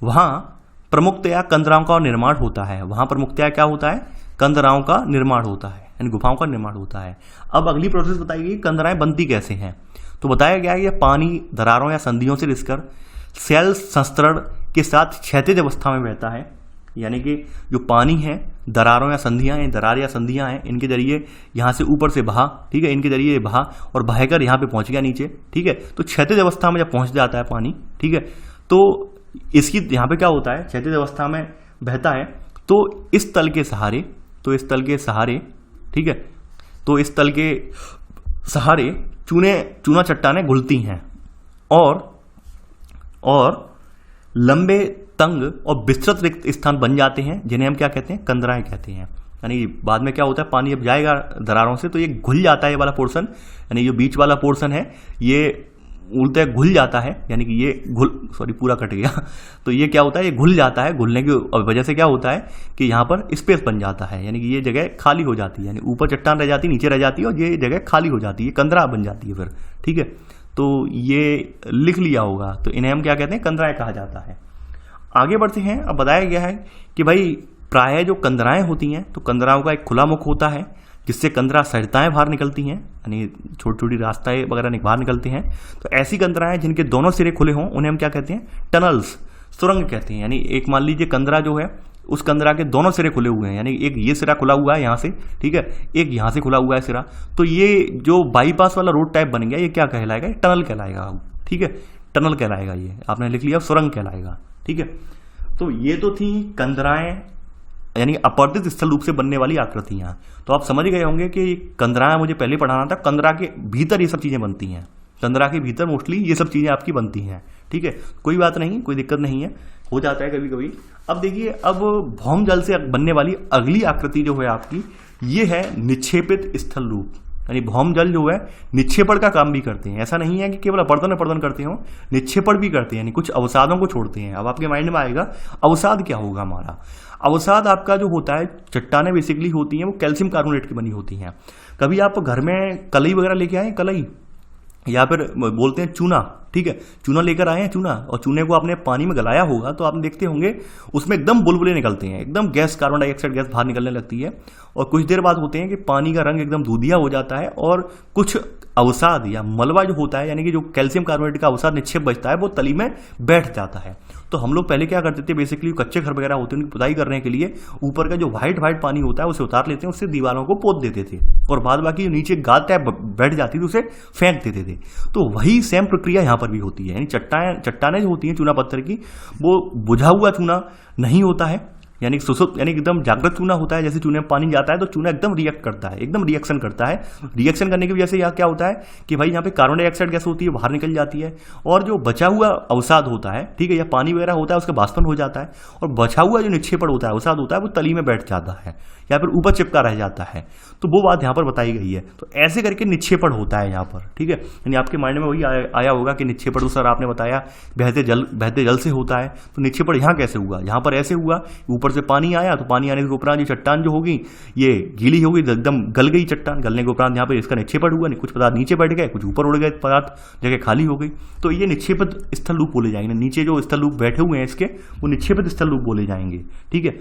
वहाँ प्रमुखतया कंदराओं का निर्माण होता है। वहाँ प्रमुखतया क्या होता है? कंदराओं का निर्माण होता है, यानी गुफाओं का निर्माण होता है। अब अगली प्रोसेस बताई गई, कंदराएं बनती कैसे हैं। तो बताया गया है ये पानी दरारों या संधियों से रिसकर सेल संस्तरण के साथ क्षैतिज अवस्था में बहता है, यानी कि जो पानी है दरारों या संधियां हैं, दरार या संधियां हैं, इनके जरिए यहाँ से ऊपर से बहा, ठीक है, इनके जरिए बहा और बहकर यहाँ पे पहुंच गया नीचे, ठीक है। तो क्षैतिज अवस्था में जब पहुंच जाता है पानी, ठीक है, तो इसकी यहाँ पे क्या होता है, क्षैतिज अवस्था में बहता है तो इस तल के सहारे, ठीक है, तो इस तल के सहारे चूना चट्टानें घुलती हैं और लंबे तंग और विस्तृत रिक्त स्थान बन जाते हैं, जिन्हें हम क्या कहते हैं? कंदराएं कहते हैं। यानी बाद में क्या होता है, पानी जब जाएगा दरारों से तो ये घुल जाता है, ये वाला पोर्शन, यानी जो बीच वाला पोर्शन है ये उल्टे घुल जाता है, यानी कि ये पूरा कट गया तो ये क्या होता है, ये घुल जाता है। घुलने की वजह से क्या होता है कि यहाँ पर स्पेस बन जाता है, यानी कि ये जगह खाली हो जाती है, यानी ऊपर चट्टान रह जाती है, नीचे रह जाती है और ये जगह खाली हो जाती है, कंदरा बन जाती है फिर, ठीक है। तो ये लिख लिया होगा, तो इन्हें हम क्या कहते हैं? कंदराएं कहा जाता है। आगे बढ़ते हैं। अब बताया गया है कि भाई प्रायः जो कंदराएं होती हैं तो कंदराओं का एक खुला मुख होता है जिससे कंदरा सरिताएं बाहर निकलती हैं, यानी छोटी छोटी रास्ताएं वगैरह बाहर निकलते हैं। तो ऐसी कंदराएं जिनके दोनों सिरे खुले हों उन्हें हम क्या कहते हैं? टनल्स, सुरंग कहते हैं। यानी एक मान लीजिए कंदरा जो है उस कंदरा के दोनों सिरे खुले हुए हैं, यानी एक ये सिरा खुला हुआ है यहाँ से, ठीक है, एक यहाँ से खुला हुआ है सिरा, तो ये जो बाईपास वाला रोड टाइप बन गया ये क्या कहलाएगा? टनल कहलाएगा, ठीक है, टनल कहलाएगा। ये आपने लिख लिया, सुरंग कहलाएगा, ठीक है। तो ये तो थी कंदराएं, यानी अपर्दित स्थल रूप से बनने वाली आकृतियां। तो आप समझ गए होंगे कि कंदरा मुझे पहले पढ़ाना था, कंदरा के भीतर ये सब चीजें बनती हैं, कंदरा के भीतर मोस्टली ये सब चीजें आपकी बनती हैं, ठीक है। कोई बात नहीं, कोई दिक्कत नहीं है, हो जाता है कभी कभी। अब देखिए, अब भौम जल से बनने वाली अगली आकृति जो है आपकी, ये है निक्षेपित स्थल रूप। यानी भौम जल जो है निक्षेपण का काम भी करते हैं। ऐसा नहीं है कि केवल अपर्दन करते हो, निक्षेपण भी करते हैं, यानी कुछ अवसादों को छोड़ते हैं। अब आपके माइंड में आएगा अवसाद क्या होगा हमारा। अवसाद आपका जो होता है, चट्टानें बेसिकली होती हैं वो कैल्शियम कार्बोनेट की बनी होती हैं। कभी आप घर में कलई वगैरह लेके आए, कलई या फिर बोलते हैं चूना, ठीक है, चूना लेकर आए हैं, चूना, और चूने को आपने पानी में गलाया होगा तो आप देखते होंगे उसमें एकदम बुलबुले निकलते हैं, एकदम गैस, कार्बन डाइऑक्साइड गैस बाहर निकलने लगती है, और कुछ देर बाद होते हैं कि पानी का रंग एकदम दूधिया हो जाता है और कुछ अवसाद या मलबा जो होता है, यानी कि जो कैल्शियम कार्बोनेट का अवसाद निक्षेप बचता है, वो तली में बैठ जाता है। तो हम लोग पहले क्या करते थे, बेसिकली कच्चे घर वगैरह होते हैं उनकी पुताई करने के लिए ऊपर का जो व्हाइट पानी होता है उसे उतार लेते हैं, उससे दीवारों को पोत देते थे, और बाद बाकी जो नीचे गाद टाइप बैठ जाती थी उसे फेंक देते थे। तो वही सेम प्रक्रिया यहाँ पर भी होती है। यानी चट्टानें जो होती हैं चूना पत्थर की, वो बुझा हुआ चूना नहीं होता है, यानी सुसुप्त, यानी एकदम जागृत चूना होता है। जैसे चूने में पानी जाता है तो चूना एकदम रिएक्ट करता है, एकदम रिएक्शन करता है। रिएक्शन करने की वजह से यहाँ क्या होता है कि भाई यहाँ पे कार्बन डाइऑक्साइड गैस होती है, बाहर निकल जाती है, और जो बचा हुआ अवसाद होता है, ठीक है, या पानी वगैरह होता है, उसका बाष्पन हो जाता है, और बचा हुआ जो निक्षेपण होता है, अवसाद होता है, वो तली में बैठ जाता है या फिर ऊपर चिपका रह जाता है। तो वो बात यहाँ पर बताई गई है। तो ऐसे करके निक्षेपण होता है यहाँ पर, ठीक है। यानी आपके माइंड में वही आया होगा कि निक्षेपण तो सर आपने बताया बहते जल से होता है, तो निक्षेपण यहाँ कैसे हुआ? यहाँ पर ऐसे हुआ, ऊपर से पानी आया, तो पानी आने के उपरांत ये चट्टान जो होगी ये गीली होगी, एकदम गल गई चट्टान। गलने के उपरांत यहाँ पर इसका निक्षेपण हुआ, कुछ पदार्थ नीचे बैठ गए, कुछ ऊपर उड़ गए पदार्थ, जगह खाली हो गई। तो ये निक्षेपित स्थल रूप बोले जाएंगे। नीचे जो स्थल रूप बैठे हुए हैं इसके, वो निक्षेपित स्थल रूप बोले जाएंगे, ठीक है।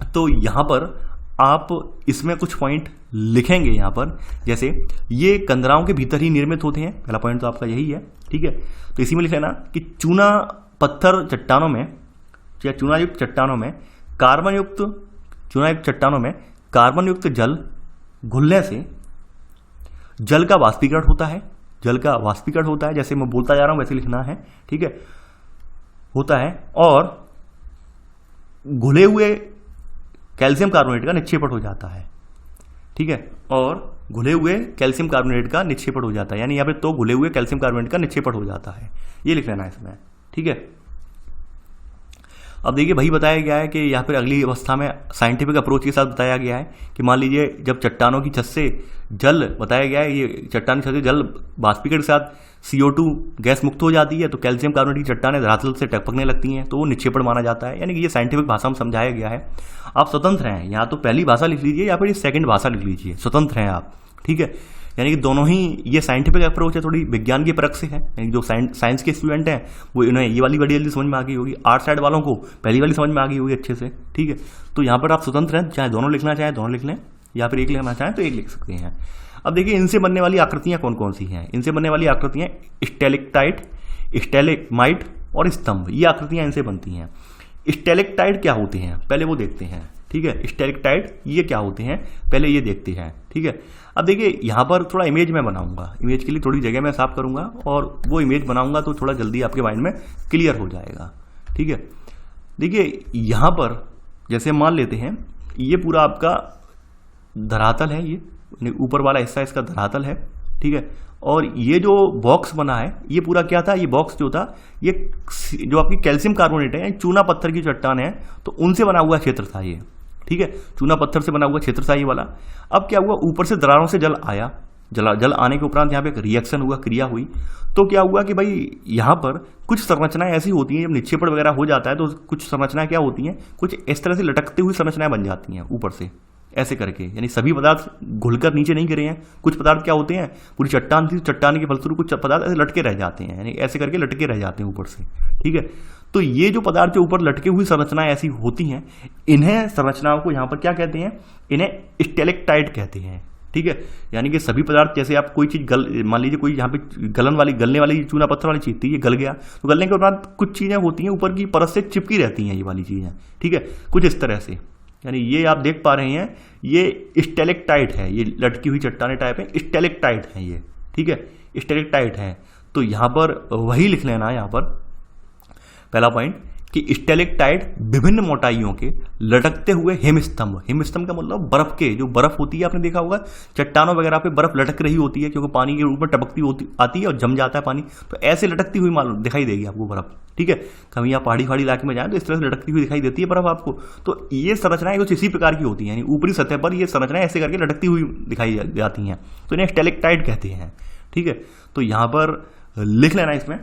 तो यहाँ पर आप इसमें कुछ पॉइंट लिखेंगे यहाँ पर, जैसे ये कंदराओं के भीतर ही निर्मित होते हैं, पहला पॉइंट तो आपका यही है, ठीक है। तो इसी में लिख लेना कि चूना पत्थर चट्टानों में या चूना युक्त चट्टानों में कार्बन युक्त चूनायुक्त चट्टानों में कार्बन युक्त जल घुलने से जल का वाष्पीकरण होता है, जल का वाष्पीकरण होता है, जैसे मैं बोलता जा रहा हूं वैसे लिखना है, ठीक है, होता है। और घुले हुए कैल्शियम कार्बोनेट का निक्षेपण हो जाता है, ठीक है, और घुले हुए कैल्शियम कार्बोनेट का निक्षेपण हो जाता है, यानी यहाँ पे तो घुले हुए कैल्शियम कार्बोनेट का निक्षेपण हो जाता है, ये लिख लेना है इसमें, ठीक है। अब देखिए भाई बताया गया है कि यहाँ पर अगली अवस्था में साइंटिफिक अप्रोच के साथ बताया गया है कि मान लीजिए जब चट्टानों की छत से जल, बताया गया है ये चट्टान की छत से जल वाष्पीकरण के साथ CO2 गैस मुक्त हो जाती है तो कैल्शियम कार्बोनेट की चट्टानें धरातल से टपकने लगती हैं, तो वो निक्षेपण माना जाता है, यानी कि ये साइंटिफिक भाषा में समझाया गया है। आप स्वतंत्र हैं, यहाँ तो पहली भाषा लिख लीजिए या फिर ये सेकंड भाषा लिख लीजिए, स्वतंत्र हैं आप, ठीक है। यानी कि दोनों ही, ये साइंटिफिक अप्रोच है, थोड़ी विज्ञान की परख से है, यानी जो साइंस के स्टूडेंट हैं वो इन्हें ये वाली बड़ी जल्दी समझ में आ गई होगी, आर्ट साइड वालों को पहली वाली समझ में आ गई होगी अच्छे से, ठीक है। तो यहाँ पर आप स्वतंत्र हैं, चाहे दोनों लिखना चाहें दोनों लिख लें, या फिर एक लिखना चाहें तो एक लिख सकते हैं। अब देखिए इनसे बनने वाली आकृतियां कौन कौन सी हैं। इनसे बनने वाली आकृतियां स्टेलेक्टाइट, स्टेलेगमाइट और स्तंभ, ये आकृतियां इनसे बनती हैं। स्टेलेक्टाइट क्या होते हैं पहले वो देखते हैं, ठीक है। स्टेलेक्टाइट ये क्या होते हैं पहले ये देखते हैं, ठीक है। अब देखिए यहाँ पर थोड़ा इमेज मैं बनाऊंगा, इमेज के लिए थोड़ी जगह मैं साफ करूंगा और वो इमेज बनाऊंगा तो थोड़ा जल्दी आपके माइंड में क्लियर हो जाएगा, ठीक है। देखिए यहाँ पर जैसे मान लेते हैं ये पूरा आपका धरातल है, ये ऊपर वाला हिस्सा इसका धरातल है, ठीक है। और ये जो बॉक्स बना है ये पूरा क्या था, ये बॉक्स जो था ये जो आपकी कैल्शियम कार्बोनेट है, चूना पत्थर की चट्टान है, तो उनसे बना हुआ क्षेत्र था ये, ठीक है। चूना पत्थर से बना हुआ क्षेत्र था ये वाला। अब क्या हुआ, ऊपर से दरारों से जल आया, जल आने के उपरांत यहाँ पे एक रिएक्शन हुआ, क्रिया हुई, तो क्या हुआ कि भाई यहाँ पर कुछ संरचनाएं ऐसी होती हैं, जब निक्षेपण वगैरह हो जाता है तो कुछ संरचनाएं क्या होती हैं, कुछ इस तरह से लटकते हुई संरचनाएं बन जाती हैं ऊपर से ऐसे करके, यानी सभी पदार्थ घुलकर नीचे नहीं गिरे हैं, कुछ पदार्थ क्या होते हैं, पूरी चट्टान थी, चट्टान के फलस्वरूप कुछ पदार्थ ऐसे लटके रह जाते हैं, यानी ऐसे करके लटके रह जाते हैं ऊपर से, ठीक है। तो ये जो पदार्थ जो ऊपर लटके हुई संरचनाएं ऐसी होती हैं, इन्हें संरचनाओं को यहाँ पर क्या कहते हैं, इन्हें स्टेलेक्टाइट कहते हैं, ठीक है। यानी कि सभी पदार्थ, जैसे आप कोई चीज मान लीजिए कोई यहाँ पे गलने वाली चूना पत्थर वाली चीज थी, ये गल गया, तो गलने के बाद कुछ चीजें होती हैं ऊपर की परत से चिपकी रहती हैं, ये वाली चीजें, ठीक है, कुछ इस तरह से, यानी ये आप देख पा रहे हैं ये स्टेलेक्टाइट है, ये लटकी हुई चट्टाने टाइप है, स्टेलेक्टाइट है ये, ठीक है, स्टेलेक्टाइट है। तो यहाँ पर वही लिख लेना है, यहाँ पर पहला पॉइंट कि स्टेलेक्टाइट विभिन्न मोटाइयों के लटकते हुए हिमस्तंभ, हिमस्तंभ का मतलब बर्फ के, जो बर्फ होती है आपने देखा होगा चट्टानों वगैरह पे बर्फ लटक रही होती है क्योंकि पानी के रूप में टपकती होती आती है और जम जाता है पानी, तो ऐसे लटकती हुई मालूम दिखाई देगी आपको बर्फ, ठीक है। कभी आप पहाड़ी इलाके में जाएं तो इस तरह से लटकती हुई दिखाई देती है बर्फ आपको। तो ये संरचनाएं कुछ इसी प्रकार की होती हैं, यानी ऊपरी सतह पर ये संरचनाएं ऐसे करके लटकती हुई दिखाई जाती हैं, तो इन्हें स्टेलेक्टाइट कहते हैं, ठीक है। तो यहाँ पर लिख लेना इसमें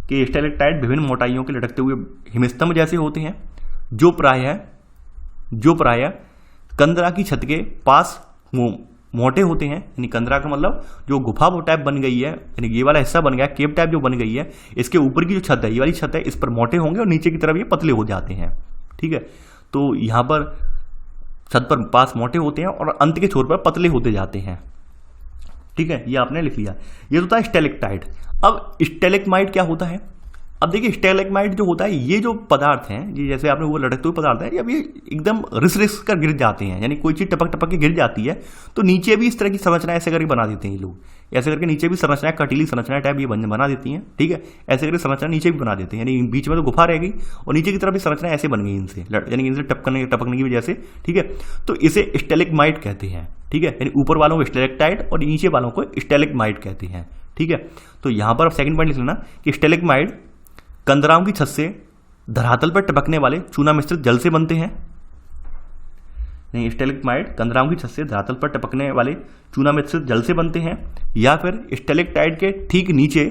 कि स्टेलेक्टाइट विभिन्न मोटाइयों के लटकते हुए हिमस्तंभ जैसे होते हैं, जो प्रायः कंदरा की छत के पास मोटे होते हैं, यानी कंदरा का मतलब जो गुफा वो टाइप बन गई है, यानी ये वाला हिस्सा बन गया, केव टाइप जो बन गई है, इसके ऊपर की जो छत है, ये वाली छत है, इस पर मोटे होंगे और नीचे की तरफ ये पतले हो जाते हैं, ठीक है। तो यहाँ पर छत पर पास मोटे होते हैं और अंत के छोर पर पतले होते जाते हैं, ठीक है, ये आपने लिख लिया। ये होता है स्टेलेक्टाइट। अब स्टेलेगमाइट क्या होता है, अब देखिए स्टेलेगमाइट जो होता है, ये जो पदार्थ हैं, ये जैसे आपने वो लटकते हुए पदार्थ है, अब ये एकदम रिस कर गिर जाते हैं, यानी कोई चीज टपक के गिर जाती है तो नीचे भी इस तरह की संरचना ऐसे करके बना देते हैं ये लोग, ऐसे करके नीचे भी संरचनाएं, कटीली संरचना टाइप ये बना देती हैं, ठीक है। ऐसे करके संरचना नीचे भी बना देते हैं, यानी बीच में तो गुफा रहेगी और नीचे की तरफ भी संरचना ऐसे बन गई इनसे, यानी इनसे टपकने की वजह से, ठीक है। तो इसे स्टेलेगमाइट कहते हैं, ठीक है, यानी ऊपर वालों को स्टेलेक्टाइट और नीचे वालों को स्टेलेगमाइट कहते हैं, ठीक है। तो यहां पर आप सेकंड पॉइंट लिख लेना कि स्टेलेगमाइट कंदराओं की छत से धरातल पर टपकने वाले चूना मिश्रित जल से बनते हैं, नहीं, स्टेलेगमाइट कंदराओं की छत से धरातल पर टपकने वाले चूना मिश्रित जल से बनते हैं, या फिर स्टेलेक्टाइट के ठीक नीचे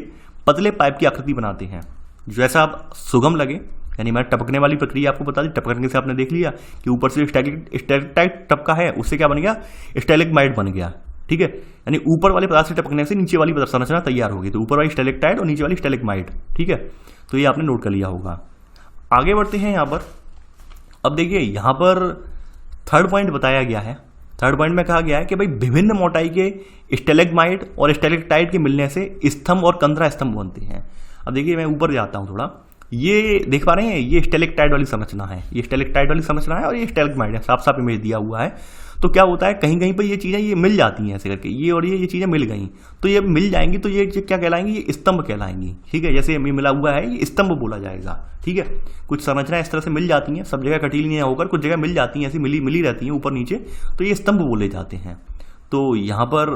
पतले पाइप की आकृति बनाते हैं, जैसा आप सुगम लगे, यानी मैं टपकने वाली प्रक्रिया आपको बता दी, टपकने से आपने देख लिया कि ऊपर से स्टेलेक्टाइट टपका है, उससे क्या बन गया, स्टेलेगमाइट बन गया, ठीक है। यानी ऊपर वाले पदार्थ से टपकने से नीचे वाली संरचना तैयार होगी, तो ऊपर वाली स्टेलेक्टाइट और नीचे वाली स्टेलेगमाइट, ठीक है। तो ये आपने नोट कर लिया होगा। आगे बढ़ते हैं यहाँ पर। अब देखिए यहाँ पर थर्ड पॉइंट बताया गया है, थर्ड पॉइंट में कहा गया है कि भाई विभिन्न मोटाई के स्टेलेगमाइट और स्टेलेक्टाइट के मिलने से स्तंभ और कंदरा स्तंभ बनते हैं। अब देखिए मैं ऊपर जाता हूँ थोड़ा, ये देख पा रहे हैं, ये स्टेलेक्टाइट वाली संरचना है, ये स्टेलेक्टाइट वाली संरचना है और ये स्टेलेग्माइट है, साफ साफ इमेज दिया हुआ है। तो क्या होता है, कहीं कहीं पर ये चीज़ें ये मिल जाती हैं ऐसे करके, ये और ये चीज़ें मिल गई, तो ये मिल जाएंगी तो ये क्या कहलाएंगी, ये स्तंभ कहलाएंगी। ठीक है, जैसे ये मिला हुआ है ये स्तंभ बोला जाएगा। ठीक है, कुछ संरचनाएं इस तरह से मिल जाती हैं, सब जगह कटीली नहीं होकर कुछ जगह मिल जाती हैं, ऐसी मिली रहती हैं ऊपर नीचे, तो ये स्तंभ बोले जाते हैं। तो यहाँ पर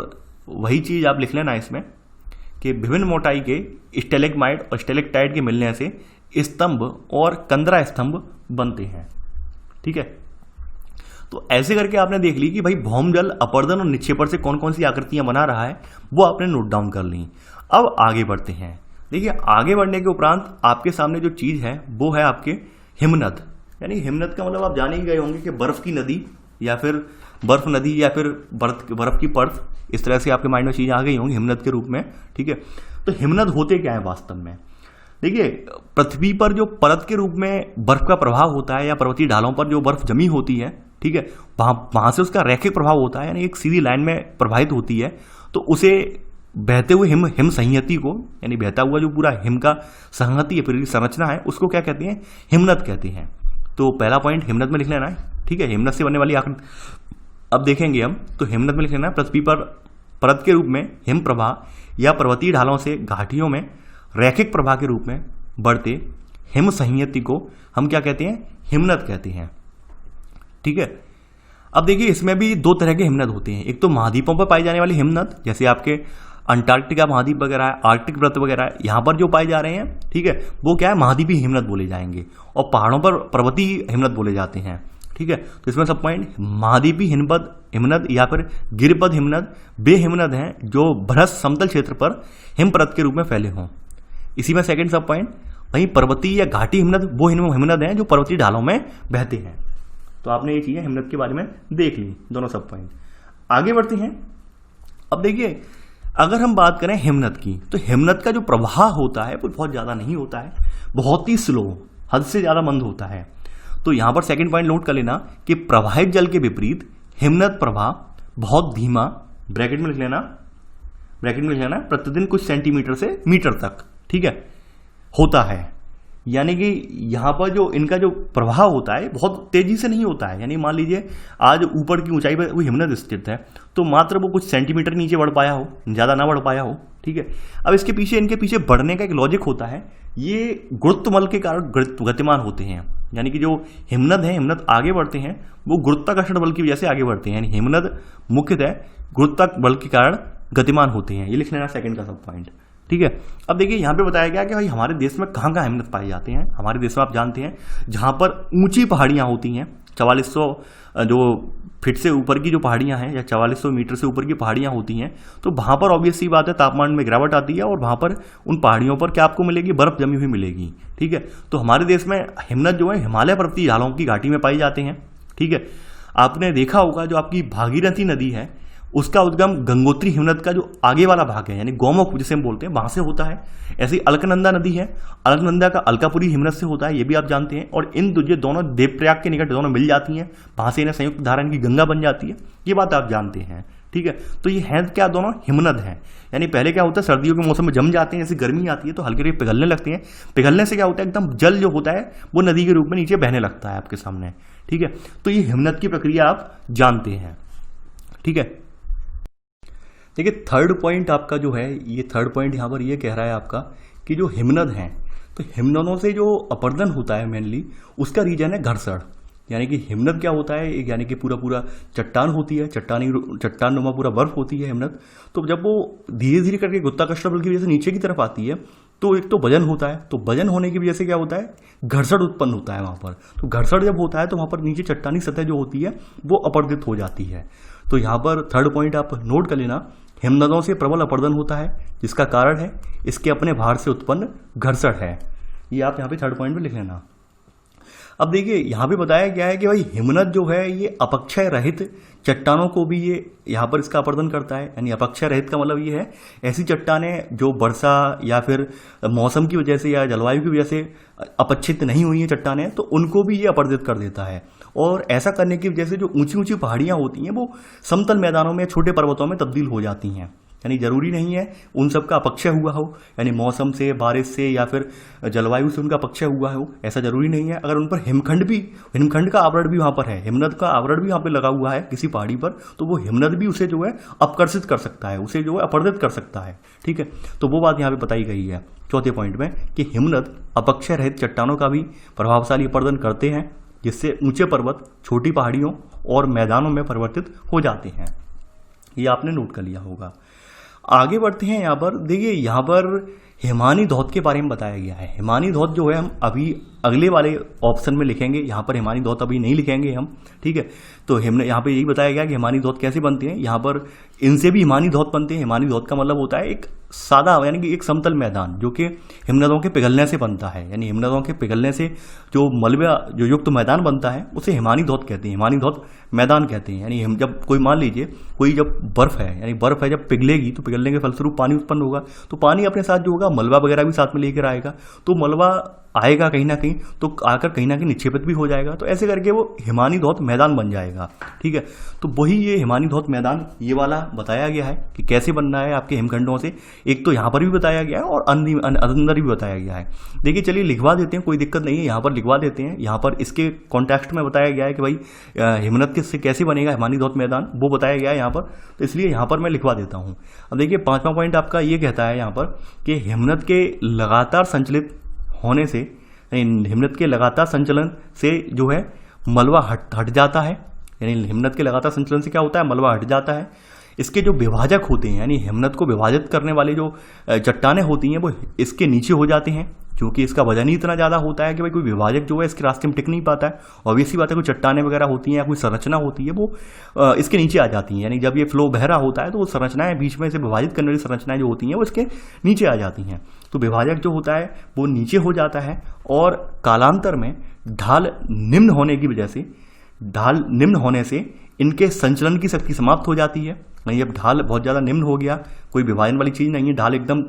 वही चीज़ आप लिख लेना इसमें कि विभिन्न मोटाई के स्टेलेग्माइट और स्टेलेक्टाइट के मिलने से स्तंभ और कंदरा स्तंभ बनते हैं। ठीक है, तो ऐसे करके आपने देख ली कि भाई भौमजल, अपर्दन और निक्षेपण से कौन कौन सी आकृतियां बना रहा है, वो आपने नोट डाउन कर ली। अब आगे बढ़ते हैं। देखिए, आगे बढ़ने के उपरांत आपके सामने जो चीज है वो है आपके हिमनद। यानी हिमनद का मतलब आप जाने ही गए होंगे कि बर्फ की नदी या फिर बर्फ नदी या फिर बर्फ की परत, इस तरह से आपके माइंड में चीजें आ गई होंगी हिमनद के रूप में। ठीक है, तो हिमनद होते क्या है वास्तव में? देखिए, पृथ्वी पर जो परत के रूप में बर्फ का प्रभाव होता है या पर्वतीय ढालों पर जो बर्फ जमी होती है, ठीक है, वहां से उसका रैखिक प्रभाव होता है, यानी एक सीधी लाइन में प्रवाहित होती है, तो उसे बहते हुए हिम संहति को, यानी बहता हुआ जो पूरा हिम का संहति पूरी संरचना है, उसको क्या कहते हैं, हिमनद कहते हैं। तो पहला पॉइंट हिमनद में लिख लेना है। ठीक है, हिमनद से बनने वाली आकृति अब देखेंगे हम, तो हिमनद में लिख लेना है पृथ्वी पर परत के रूप में हिम प्रवाह या पर्वतीय ढालों से घाटियों में रैखिक प्रवाह के रूप में बढ़ते हिम संहति को हम क्या कहते हैं, हिमनद कहते हैं। ठीक है, अब देखिए इसमें भी दो तरह के हिमनद होते हैं। एक तो महाद्वीपों पर पाई जाने वाली हिमनद, जैसे आपके अंटार्कटिका महाद्वीप वगैरह है, आर्कटिक वृत्त वगैरह है, यहाँ पर जो पाए जा रहे हैं, ठीक है, वो क्या है, महाद्वीपीय हिमनद बोले जाएंगे, और पहाड़ों पर पर्वतीय हिमनद बोले जाते हैं। ठीक है, तो इसमें सब पॉइंट महाद्वीपीय हिमनद या फिर गिरिपद हिमनद वे हिमनद हैं जो बृहद समतल क्षेत्र पर हिमप्रत के रूप में फैले हों। इसी में सेकंड सब पॉइंट, वहीं पर्वतीय या घाटी हिमनद वो हिमनद हैं जो पर्वतीय ढालों में बहते हैं। तो आपने ये चीजें हिमनद के बारे में देख ली, दोनों सब पॉइंट। आगे बढ़ते हैं। अब देखिए, अगर हम बात करें हिमनद की, तो हिमनद का जो प्रवाह होता है वो बहुत ज्यादा नहीं होता है, बहुत ही स्लो, हद से ज्यादा मंद होता है। तो यहां पर सेकंड पॉइंट नोट कर लेना कि प्रवाहित जल के विपरीत हिमनद प्रवाह बहुत धीमा, ब्रैकेट में लिख लेना प्रतिदिन कुछ सेंटीमीटर से मीटर तक, ठीक है, होता है। यानी कि यहां पर जो इनका जो प्रवाह होता है बहुत तेजी से नहीं होता है। यानी मान लीजिए आज ऊपर की ऊंचाई पर वो हिमनद स्थित है, तो मात्र वो कुछ सेंटीमीटर नीचे बढ़ पाया हो, ज्यादा ना बढ़ पाया हो। ठीक है, अब इनके पीछे बढ़ने का एक लॉजिक होता है, ये गुरुत्वबल के कारण गतिमान होते हैं। यानी कि जो हिमनद आगे बढ़ते हैं वो गुरुत्वाकर्षण बल की वजह से आगे बढ़ते हैं। यानी हिमनद मुख्यतः गुरुत्वाकर्षण बल के कारण गतिमान होते हैं। ये लिख लेना सेकंड का सब पॉइंट। ठीक है, अब देखिए यहाँ पे बताया गया कि भाई हमारे देश में कहाँ कहाँ हिमनद पाए जाते हैं। हमारे देश में आप जानते हैं जहाँ पर ऊंची पहाड़ियाँ होती हैं, 4400 जो फीट से ऊपर की जो पहाड़ियाँ हैं या 4400 मीटर से ऊपर की पहाड़ियाँ होती हैं, तो वहाँ पर ऑब्वियस सी बात है तापमान में गिरावट आती है और वहाँ पर उन पहाड़ियों पर क्या आपको मिलेगी, बर्फ जमी हुई मिलेगी। ठीक है, तो हमारे देश में हिमनद जो है हिमालय पर्वतीय ढालों की घाटी में पाए जाते हैं। ठीक है, आपने देखा होगा जो आपकी भागीरथी नदी है उसका उद्गम गंगोत्री हिमनद का जो आगे वाला भाग है, यानी गौमुख जिसे हम बोलते हैं, वहां से होता है। ऐसी अलकनंदा नदी है, अलकनंदा का अलकापुरी हिमनद से होता है, ये भी आप जानते हैं। और इन ये दोनों देवप्रयाग के निकट दोनों मिल जाती हैं, वहां से इन्हें संयुक्त धारा इनकी गंगा बन जाती है, ये बात आप जानते हैं। ठीक है, तो ये हैं क्या, दोनों हिमनद हैं। यानी पहले क्या होता है, सर्दियों के मौसम में जम जाते हैं, जैसे गर्मी आती है तो हल्के हल्के पिघलने लगते हैं। पिघलने से क्या होता है, एकदम जल जो होता है वो नदी के रूप में नीचे बहने लगता है आपके सामने। ठीक है, तो ये हिमनद की प्रक्रिया आप जानते हैं। ठीक है, देखिए थर्ड पॉइंट आपका जो है, ये थर्ड पॉइंट यहाँ पर ये कह रहा है आपका कि जो हिमनद हैं, तो हिमनदों से जो अपरदन होता है मेनली उसका रीजन है घर्षण। यानी कि हिमनद क्या होता है, एक यानी कि पूरा चट्टान होती है, चट्टान नुमा पूरा बर्फ होती है हिमनद। तो जब वो धीरे धीरे करके गुरुत्वाकर्षण बल की वजह से नीचे की तरफ आती है, तो एक तो वजन होता है, तो वजन होने की वजह से क्या होता है, घर्षण उत्पन्न होता है वहां पर। तो घर्षण जब होता है तो वहां पर नीचे चट्टानी सतह जो होती है वो अपरदित हो जाती है। तो यहाँ पर थर्ड पॉइंट आप नोट कर लेना, हिमनदों से प्रबल अपरदन होता है, जिसका कारण है इसके अपने भार से उत्पन्न घर्षण है। ये आप यहाँ पे थर्ड पॉइंट में लिख लेना। अब देखिए यहाँ पे बताया गया है कि भाई हिमनद जो है ये अपक्षय रहित चट्टानों को भी ये यहाँ पर इसका अपरदन करता है। यानी अपक्षय रहित का मतलब ये है ऐसी चट्टानें जो वर्षा या फिर मौसम की वजह से या जलवायु की वजह से अपक्षित नहीं हुई हैं चट्टानें, तो उनको भी ये अपरदित कर देता है। और ऐसा करने की वजह से जो ऊंची ऊंची पहाड़ियाँ होती हैं वो समतल मैदानों में छोटे पर्वतों में तब्दील हो जाती हैं। यानी जरूरी नहीं है उन सब का अपक्षय हुआ हो, यानी मौसम से, बारिश से या फिर जलवायु से उनका अपक्षय हुआ हो, ऐसा जरूरी नहीं है। अगर उन पर हिमखंड का आवरण भी वहाँ पर है, हिमनद का आवरण भी वहाँ पे लगा हुआ है किसी पहाड़ी पर, तो वो हिमनद भी उसे जो है अपकर्षित कर सकता है, उसे जो है अपरदित कर सकता है। ठीक है, तो वो बात यहाँ पे बताई गई है चौथे पॉइंट में कि हिमनद अपक्षय रहित चट्टानों का भी प्रभावशाली अपर्दन करते हैं, जिससे ऊंचे पर्वत छोटी पहाड़ियों और मैदानों में परिवर्तित हो जाते हैं। ये आपने नोट कर लिया होगा। आगे बढ़ते हैं। यहाँ पर देखिए, यहाँ पर हिमानी धौत के बारे में बताया गया है। हिमानी धौत जो है हम अभी अगले वाले ऑप्शन में लिखेंगे, यहाँ पर हिमानी धौत अभी नहीं लिखेंगे हम। ठीक है, तो हमने यहाँ पे यही बताया गया कि हिमानी धौत कैसे बनती है। यहाँ पर इनसे भी हिमानी धौत बनते हैं। हिमानी धौत का मतलब होता है एक सादा, यानी कि एक समतल मैदान जो कि हिमनदों के पिघलने से बनता है, यानी हिमनदों के पिघलने से जो मलबा जो युक्त मैदान बनता है उसे हिमानी धौत कहते हैं, हिमानी धौत मैदान कहते हैं। यानी हम जब कोई मान लीजिए कोई जब बर्फ है, यानी बर्फ है जब पिघलेगी तो पिघलने के फलस्वरूप पानी उत्पन्न होगा, तो पानी अपने साथ जो होगा मलबा वगैरह भी साथ में लेकर आएगा, तो मलबा आएगा कहीं ना कहीं, तो आकर कहीं ना कहीं निक्षेपित भी हो जाएगा, तो ऐसे करके वो हिमानी धौत मैदान बन जाएगा। ठीक है, तो वही ये हिमानी धौत मैदान ये वाला बताया गया है कि कैसे बनना है आपके हिमखंडों से। एक तो यहाँ पर भी बताया गया है और अंदर भी बताया गया है। देखिए चलिए लिखवा देते हैं, कोई दिक्कत नहीं है, यहाँ पर लिखवा देते हैं। यहाँ पर इसके कॉन्टेक्स्ट में बताया गया है कि भाई हिमनद से कैसे बनेगा हिमानी धौत मैदान, वो बताया गया है यहाँ पर, तो इसलिए यहाँ पर मैं लिखवा देता हूँ। अब देखिए 5वां पॉइंट आपका ये कहता है यहाँ पर कि हिमनद के लगातार संचलित होने से, हिमनद के लगातार संचलन से जो है मलबा हट जाता है। यानी हिमनद के लगातार संचलन से क्या होता है, मलबा हट जाता है। इसके जो विभाजक होते हैं, यानी हिमनद को विभाजित करने वाले जो चट्टानें होती हैं वो इसके नीचे हो जाते हैं, क्योंकि इसका वजन ही इतना ज़्यादा होता है कि भाई कोई विभाजक जो है इसके रास्ते में टिक नहीं पाता है। ऑब्वियस सी बात है, कोई चट्टानें वगैरह होती हैं या कोई संरचना होती है वो इसके नीचे आ जाती हैं। यानी जब ये फ्लो बह रहा होता है तो वो संरचनाएं बीच में से विभाजित करने वाली संरचनाएं जो होती हैं वो इसके नीचे आ जाती हैं। तो विभाजक जो होता है वो नीचे हो जाता है और कालांतर में ढाल निम्न होने की वजह से, ढाल निम्न होने से इनके संचलन की शक्ति समाप्त हो जाती है। नहीं, अब ढाल बहुत ज़्यादा निम्न हो गया, कोई विभाजन वाली चीज़ नहीं है, ढाल एकदम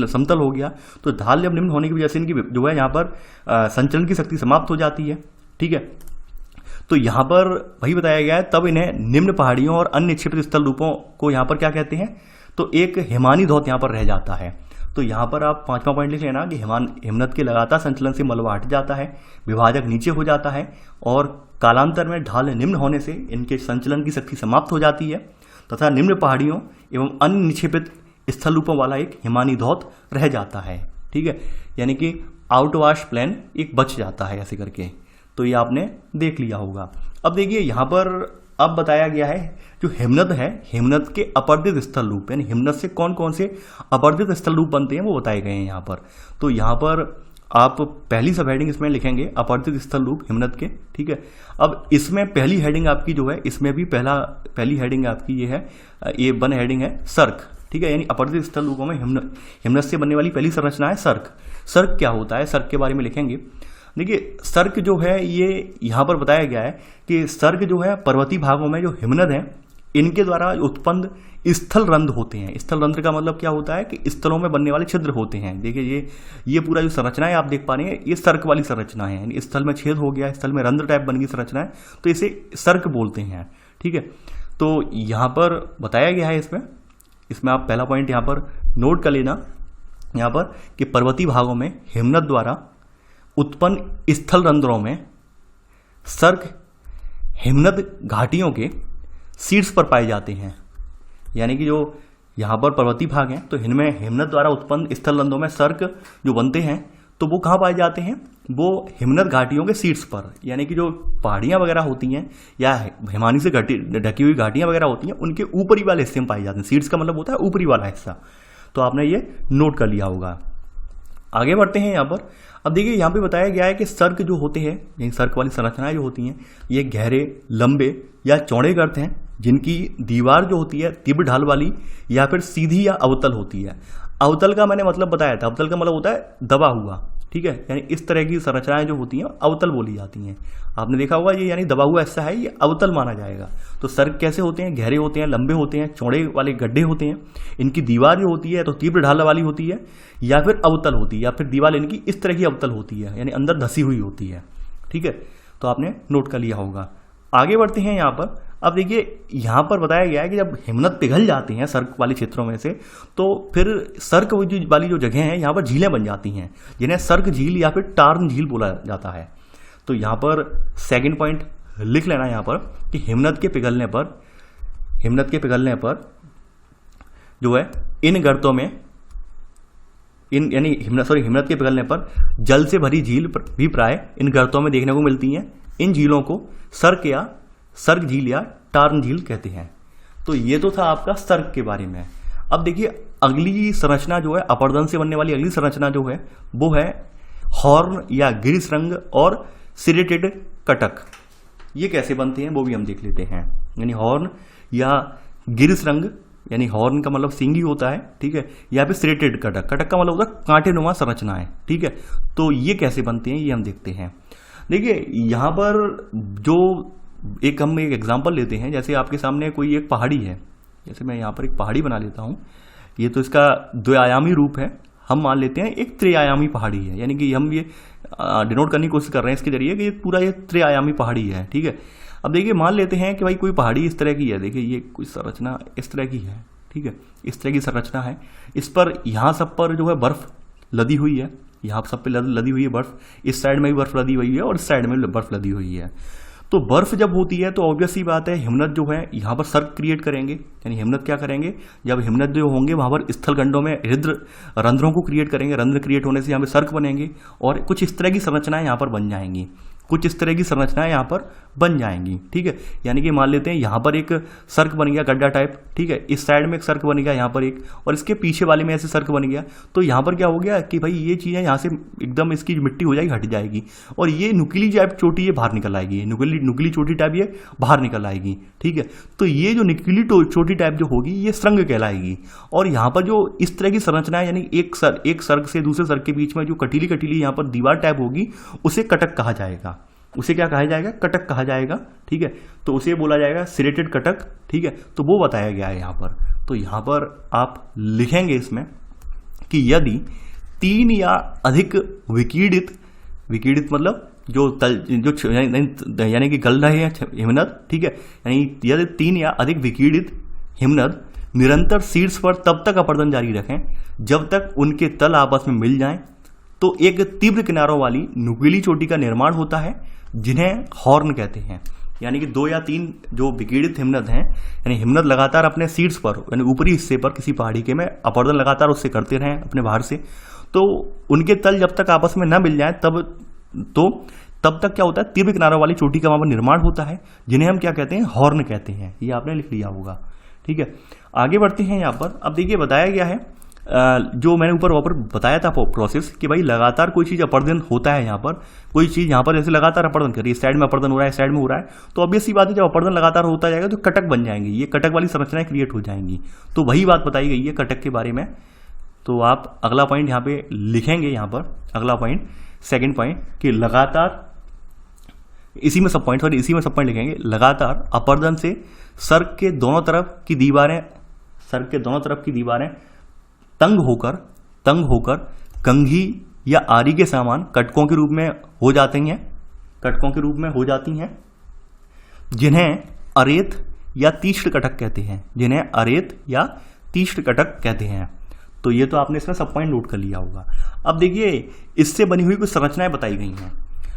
समतल हो गया, तो ढाल जब निम्न होने की वजह से इनकी जो है यहाँ पर संचलन की शक्ति समाप्त हो जाती है। ठीक है, तो यहाँ पर वही बताया गया है, तब इन्हें निम्न पहाड़ियों और अन्य निक्षेपित स्थल रूपों को यहाँ पर क्या कहते हैं, तो एक हिमानी धौत यहाँ पर रह जाता है। तो यहाँ पर आप 5वां पॉइंट लिख लेना कि हिमनद के लगातार संचलन से मलबा हट जाता है, विभाजक नीचे हो जाता है और कालांतर में ढाल निम्न होने से इनके संचलन की शक्ति समाप्त हो जाती है तथा निम्न पहाड़ियों एवं अन्य निक्षेपित स्थल रूपों वाला एक हिमानी धौत रह जाता है। ठीक है, यानी कि आउटवाश प्लेन एक बच जाता है ऐसे करके। तो ये आपने देख लिया होगा। अब देखिए यहाँ पर अब बताया गया है जो हिमनद है, हिमनद के अपर्दित स्थल रूप, यानी हिमनद से कौन कौन से अपर्दित स्थल रूप बनते हैं वो बताए गए हैं यहाँ पर। तो यहाँ पर आप पहली सब हेडिंग इसमें लिखेंगे अपर्दित स्थल रूप हिमनद के। ठीक है, अब इसमें पहली हेडिंग आपकी जो है, इसमें भी पहली हेडिंग आपकी ये है, ये वन हेडिंग है सर्क। ठीक है, यानी अपर्दित स्थल रूपों में हिमनद से बनने वाली पहली संरचना है सर्क। सर्क क्या होता है, सर्क के बारे में लिखेंगे। देखिए सर्क जो है ये यहाँ पर बताया गया है कि सर्क जो है पर्वतीय भागों में जो हिमनद है इनके द्वारा उत्पन्न स्थल रंध्र होते हैं। स्थल रंध्र का मतलब क्या होता है कि स्थलों में बनने वाले छिद्र होते हैं। देखिए ये पूरा जो संरचना है आप देख पा रहे हैं, ये सर्क वाली संरचना है, यानी स्थल में छेद हो गया, स्थल में रंध्र टाइप बन गई संरचना है, तो इसे सर्क बोलते हैं। ठीक है, तो यहाँ पर बताया गया है इसमें आप पहला पॉइंट यहाँ पर नोट कर लेना यहाँ पर कि पर्वतीय भागों में हिमनद द्वारा उत्पन्न स्थल रंध्रों में सर्क हिमनद घाटियों के शीर्ष पर पाए जाते हैं। यानी कि जो यहाँ पर पर्वतीय भाग हैं तो इनमें हिमनद द्वारा उत्पन्न स्थल रंध्रों में सर्क जो बनते हैं तो वो कहाँ पाए जाते हैं, वो हिमनद घाटियों के शीर्ष पर, यानी कि जो पहाड़ियाँ वगैरह होती हैं या हिमानी से ढकी हुई घाटियाँ वगैरह होती हैं उनके ऊपरी वाले हिस्से में पाए जाते हैं। शीर्ष का मतलब होता है ऊपरी वाला हिस्सा। तो आपने ये नोट कर लिया होगा। आगे बढ़ते हैं यहाँ पर। अब देखिए यहाँ पे बताया गया है कि सर्क जो होते हैं, यानी सर्क वाली संरचनाएं जो होती हैं, ये गहरे, लंबे या चौड़े गर्त हैं जिनकी दीवार जो होती है तीव्र ढाल वाली या फिर सीधी या अवतल होती है। अवतल का मैंने मतलब बताया था, अवतल का मतलब होता है दबा हुआ। ठीक है, यानी इस तरह की संरचनाएं जो होती हैं अवतल बोली जाती हैं। आपने देखा होगा ये यानी दबा हुआ हिस्सा है, ये अवतल माना जाएगा। तो सर्क कैसे होते हैं, गहरे होते हैं, लंबे होते हैं, चौड़े वाले गड्ढे होते हैं। इनकी दीवार जो होती है तो तीव्र ढाल वाली होती है या फिर अवतल होती है, या फिर दीवार इनकी इस तरह की अवतल होती है, यानी अंदर धसी हुई होती है। ठीक है, तो आपने नोट कर लिया होगा। आगे बढ़ते हैं यहाँ पर। अब देखिए यहाँ पर बताया गया है कि जब हिमनद पिघल जाती हैं सर्क वाले क्षेत्रों में से, तो फिर सर्क वाली जो जगह हैं यहाँ पर झीलें बन जाती हैं, जिन्हें सर्क झील या फिर टार्न झील बोला जाता है। तो यहाँ पर सेकंड पॉइंट लिख लेना यहाँ पर कि हिमनद के पिघलने पर जो है इन गर्तों में हिमनद के पिघलने पर जल से भरी झील भी प्राय इन गर्तों में देखने को मिलती हैं। इन झीलों को सर्क झील या टार्न झील कहते हैं। तो ये तो था आपका सर्क के बारे में। अब देखिए अगली संरचना जो है, अपरदन से बनने वाली अगली संरचना जो है वो है हॉर्न या गिरिसरंग और सिरेटेड कटक। ये कैसे बनते हैं वो भी हम देख लेते हैं। यानी हॉर्न या गिरिसरंग, यानी हॉर्न का मतलब सिंग ही होता है, ठीक है, या फिर सिरेटेड कटक, कटक का मतलब होता है कांटेनुमा संरचनाएं, ठीक है। तो ये कैसे बनते हैं ये हम देखते हैं। देखिए यहाँ पर जो हम एक एग्जांपल लेते हैं, जैसे आपके सामने कोई एक पहाड़ी है, जैसे मैं यहाँ पर एक पहाड़ी बना लेता हूँ। ये तो इसका द्विआयामी रूप है, हम मान लेते हैं एक त्रिआयामी पहाड़ी है, यानी कि हम ये डिनोट करने की कोशिश कर रहे हैं इसके जरिए कि ये पूरा ये त्रिआयामी पहाड़ी है, ठीक है। अब देखिए मान लेते हैं कि भाई कोई पहाड़ी इस तरह की है, देखिए ये कोई संरचना इस तरह की है, ठीक है, इस तरह की संरचना है। इस पर यहाँ सब पर जो है बर्फ लदी हुई है, यहाँ सब पे लदी हुई है बर्फ, इस साइड में भी बर्फ लदी हुई है और इस साइड में बर्फ लदी हुई है। तो बर्फ जब होती है तो ऑब्वियस सी बात है हिमनद जो है यहाँ पर सर्क क्रिएट करेंगे। यानी हिमनद क्या करेंगे, जब हिमनद जो होंगे वहाँ पर स्थलखंडों में रंध्रों को क्रिएट करेंगे, रंध्र क्रिएट होने से यहाँ पे सर्क बनेंगे और कुछ इस तरह की संरचनाएं यहाँ पर बन जाएंगी, ठीक है। यानी कि मान लेते हैं यहाँ पर एक सर्क बन गया गड्ढा टाइप, ठीक है, इस साइड में एक सर्क बन गया यहाँ पर एक, और इसके पीछे वाले में ऐसे सर्क बन गया। तो यहाँ पर क्या हो गया कि भाई ये चीज़ें यहाँ से एकदम इसकी मिट्टी हो जाएगी, हट जाएगी, और ये नुकीली टाइप चोटी ये बाहर निकल आएगी, नुकीली चोटी टाइप ये बाहर निकल आएगी, ठीक है। तो ये जो नुकीली चोटी टाइप जो होगी ये श्रृंग कहलाएगी। और यहाँ पर जो इस तरह की संरचना है, यानी एक सर्क से दूसरे सर्क के बीच में जो कटीली यहाँ पर दीवार टाइप होगी, उसे कटक कहा जाएगा। उसे क्या कहा जाएगा, कटक कहा जाएगा, ठीक है। तो उसे बोला जाएगा सिरेटेड कटक, ठीक है। तो वो बताया गया है यहाँ पर। तो यहाँ पर आप लिखेंगे इसमें कि यदि 3 या अधिक विकीर्णित मतलब जो यानी कि गल रहे हैं हिमनद, ठीक है, यानी यदि 3 या अधिक विकीर्णित हिमनद निरंतर शीर्ष पर तब तक अपरदन जारी रखें जब तक उनके तल आपस में मिल जाएं, तो एक तीव्र किनारों वाली नुकीली चोटी का निर्माण होता है, जिन्हें हॉर्न कहते हैं। यानी कि 2 या 3 जो विकीर्णित हिमनद हैं, यानी हिमनद लगातार अपने शीर्ष पर यानी ऊपरी हिस्से पर किसी पहाड़ी के में अपरदन लगातार उससे करते रहें अपने बाहर से, तो उनके तल जब तक आपस में न मिल जाए तब तक क्या होता है, तीव्र किनारों वाली चोटी का वहां पर निर्माण होता है, जिन्हें हम क्या कहते हैं, हॉर्न कहते हैं। ये आपने लिख लिया होगा, ठीक है। आगे बढ़ते हैं यहाँ पर। अब देखिए बताया गया है जो मैंने ऊपर बताया था प्रोसेस कि भाई लगातार कोई चीज़ अपर्दन होता है, यहाँ पर कोई चीज़ यहाँ पर जैसे लगातार अपर्दन कर रही है, इस साइड में अपर्दन हो रहा है, इस साइड में हो रहा है, तो ऑब्वियस सी बात है जब अपर्दन लगातार होता जाएगा तो कटक बन जाएंगी, ये कटक वाली संरचनाएं क्रिएट हो जाएंगी। तो वही बात बताई गई है कटक के बारे में। तो आप अगला पॉइंट यहाँ पे लिखेंगे, यहाँ पर अगला पॉइंट सेकेंड पॉइंट कि लगातार इसी में सब पॉइंट लिखेंगे, लगातार अपरदन से सर्क के दोनों तरफ की दीवारें तंग होकर कंघी या आरी के समान कटकों के रूप में हो जाती हैं, जिन्हें अरेत या तीक्ष्ण कटक कहते हैं। तो ये तो आपने इसमें सब पॉइंट नोट कर लिया होगा। अब देखिए इससे बनी हुई कुछ संरचनाएं बताई गई हैं।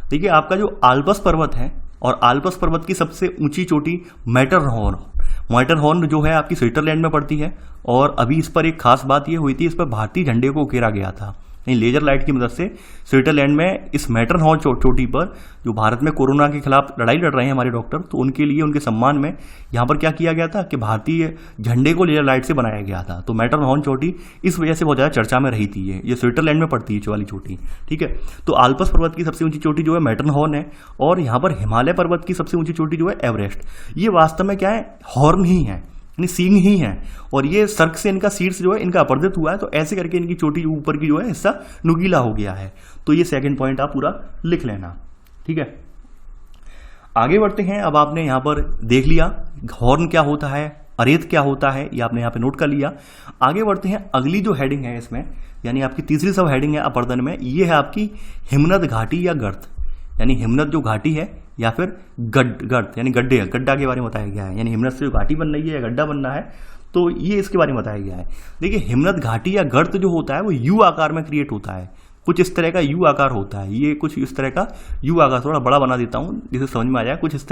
देखिए आपका जो आल्पस पर्वत है, और आल्पस पर्वत की सबसे ऊंची चोटी मैटरहॉर्न जो है आपकी स्विट्जरलैंड में पड़ती है, और अभी इस पर एक खास बात ये हुई थी, इस पर भारतीय झंडे को उकेरा गया था, यानी लेजर लाइट की मदद से स्विट्जरलैंड में इस मैटरहॉर्न चोटी पर जो भारत में कोरोना के खिलाफ लड़ाई लड़ रहे हैं हमारे डॉक्टर, तो उनके लिए उनके सम्मान में यहाँ पर क्या किया गया था कि भारतीय झंडे को लेजर लाइट से बनाया गया था। तो मैटरहॉर्न चोटी इस वजह से बहुत ज़्यादा चर्चा में रही थी। ये स्विट्जरलैंड में पड़ती है वाली चोटी, ठीक है। तो आल्पस पर्वत की सबसे ऊंची चोटी जो है मैटरहॉर्न है, और यहाँ पर हिमालय पर्वत की सबसे ऊंची चोटी जो है एवरेस्ट। ये वास्तव में क्या है, हॉर्न ही है, यानी सींग ही है, और ये सर्क से इनका शीर्ष जो है इनका अपरदित हुआ है, तो ऐसे करके इनकी चोटी ऊपर की जो है हिस्सा नुकीला हो गया है। तो ये सेकंड पॉइंट आप पूरा लिख लेना, ठीक है। आगे बढ़ते हैं। अब आपने यहाँ पर देख लिया हॉर्न क्या होता है, अरेत क्या होता है, ये आपने यहाँ पे नोट कर लिया। आगे बढ़ते हैं, अगली जो हेडिंग है इसमें, यानी आपकी तीसरी सब हेडिंग है अपरदन में, ये है आपकी हिमनद घाटी या गर्त। यानी हिमनद जो घाटी है या फिर गर्त यानी गड्ढा के बारे में बताया गया है। यानी हिमनद से जो घाटी बन रही है या गड्ढा बनना है, तो ये इसके बारे में बताया गया है। देखिए हिमनद घाटी या गर्त जो होता है वो यू आकार में क्रिएट होता है, कुछ इस तरह का यू आकार होता है। ये कुछ इस तरह का यू आकार, थोड़ा बड़ा बना देता हूँ जिसे समझ में आ जाए, कुछ इस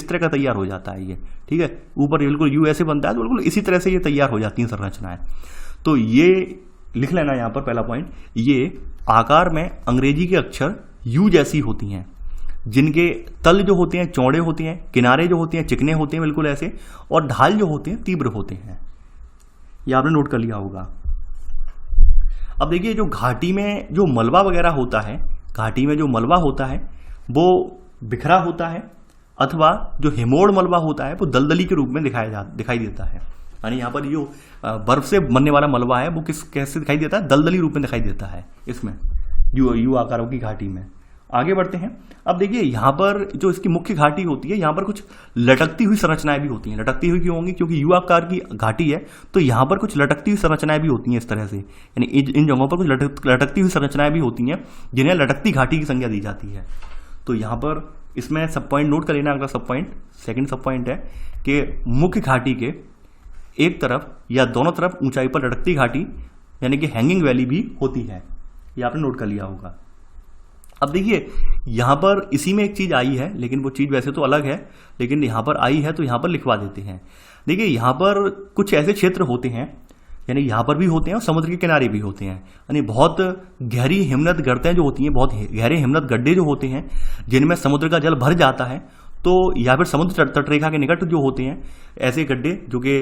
तरह का तैयार हो जाता है ये, ठीक है। ऊपर बिल्कुल यू ऐसे बनता है, तो बिल्कुल इसी तरह से ये तैयार हो जाती हैं संरचनाएं। तो ये लिख लेना यहाँ पर पहला पॉइंट, ये आकार में अंग्रेजी के अक्षर यू जैसी होती हैं, जिनके तल जो होते हैं चौड़े होते हैं, किनारे जो होते हैं चिकने होते हैं बिल्कुल ऐसे, और ढाल जो होते हैं तीव्र होते हैं। ये आपने नोट कर लिया होगा। अब देखिए जो घाटी में जो मलबा वगैरह होता है, घाटी में जो मलबा होता है वो बिखरा होता है, अथवा जो हिमोड़ मलबा होता है वो दलदली के रूप में दिखाई देता है। यानी यहाँ पर जो बर्फ से बनने वाला मलबा है वो कैसे दिखाई देता है, दलदली रूप में दिखाई देता है इसमें यू आकारों की घाटी में। आगे बढ़ते हैं। अब देखिए यहाँ पर जो इसकी मुख्य घाटी होती है, यहाँ पर कुछ लटकती हुई संरचनाएं भी होती हैं। लटकती हुई क्यों होंगी? क्योंकि यू आकार की घाटी है, तो यहाँ पर कुछ लटकती हुई संरचनाएं भी होती हैं इस तरह से। यानी इन जगहों पर कुछ लटकती हुई संरचनाएं भी होती हैं जिन्हें लटकती घाटी की संज्ञा दी जाती है। तो यहाँ पर इसमें सब पॉइंट नोट कर लेना। अगला सब पॉइंट, सेकेंड सब पॉइंट है कि मुख्य घाटी के एक तरफ या दोनों तरफ ऊंचाई पर लटकती घाटी यानी कि हैंगिंग वैली भी होती है। ये आपने नोट कर लिया होगा। अब देखिए यहाँ पर इसी में एक चीज आई है, लेकिन वो चीज वैसे तो अलग है, लेकिन यहाँ पर आई है तो यहाँ पर लिखवा देते हैं। देखिए यहाँ पर कुछ ऐसे क्षेत्र होते हैं, यानी यहाँ पर भी होते हैं और समुद्र के किनारे भी होते हैं। यानी बहुत गहरी हिमनद गर्तें जो होती हैं, बहुत गहरे हिमनद गड्ढे जो होते हैं जिनमें समुद्र का जल भर जाता है, तो या फिर समुद्र तटरेखा के निकट जो होते हैं ऐसे गड्ढे जो कि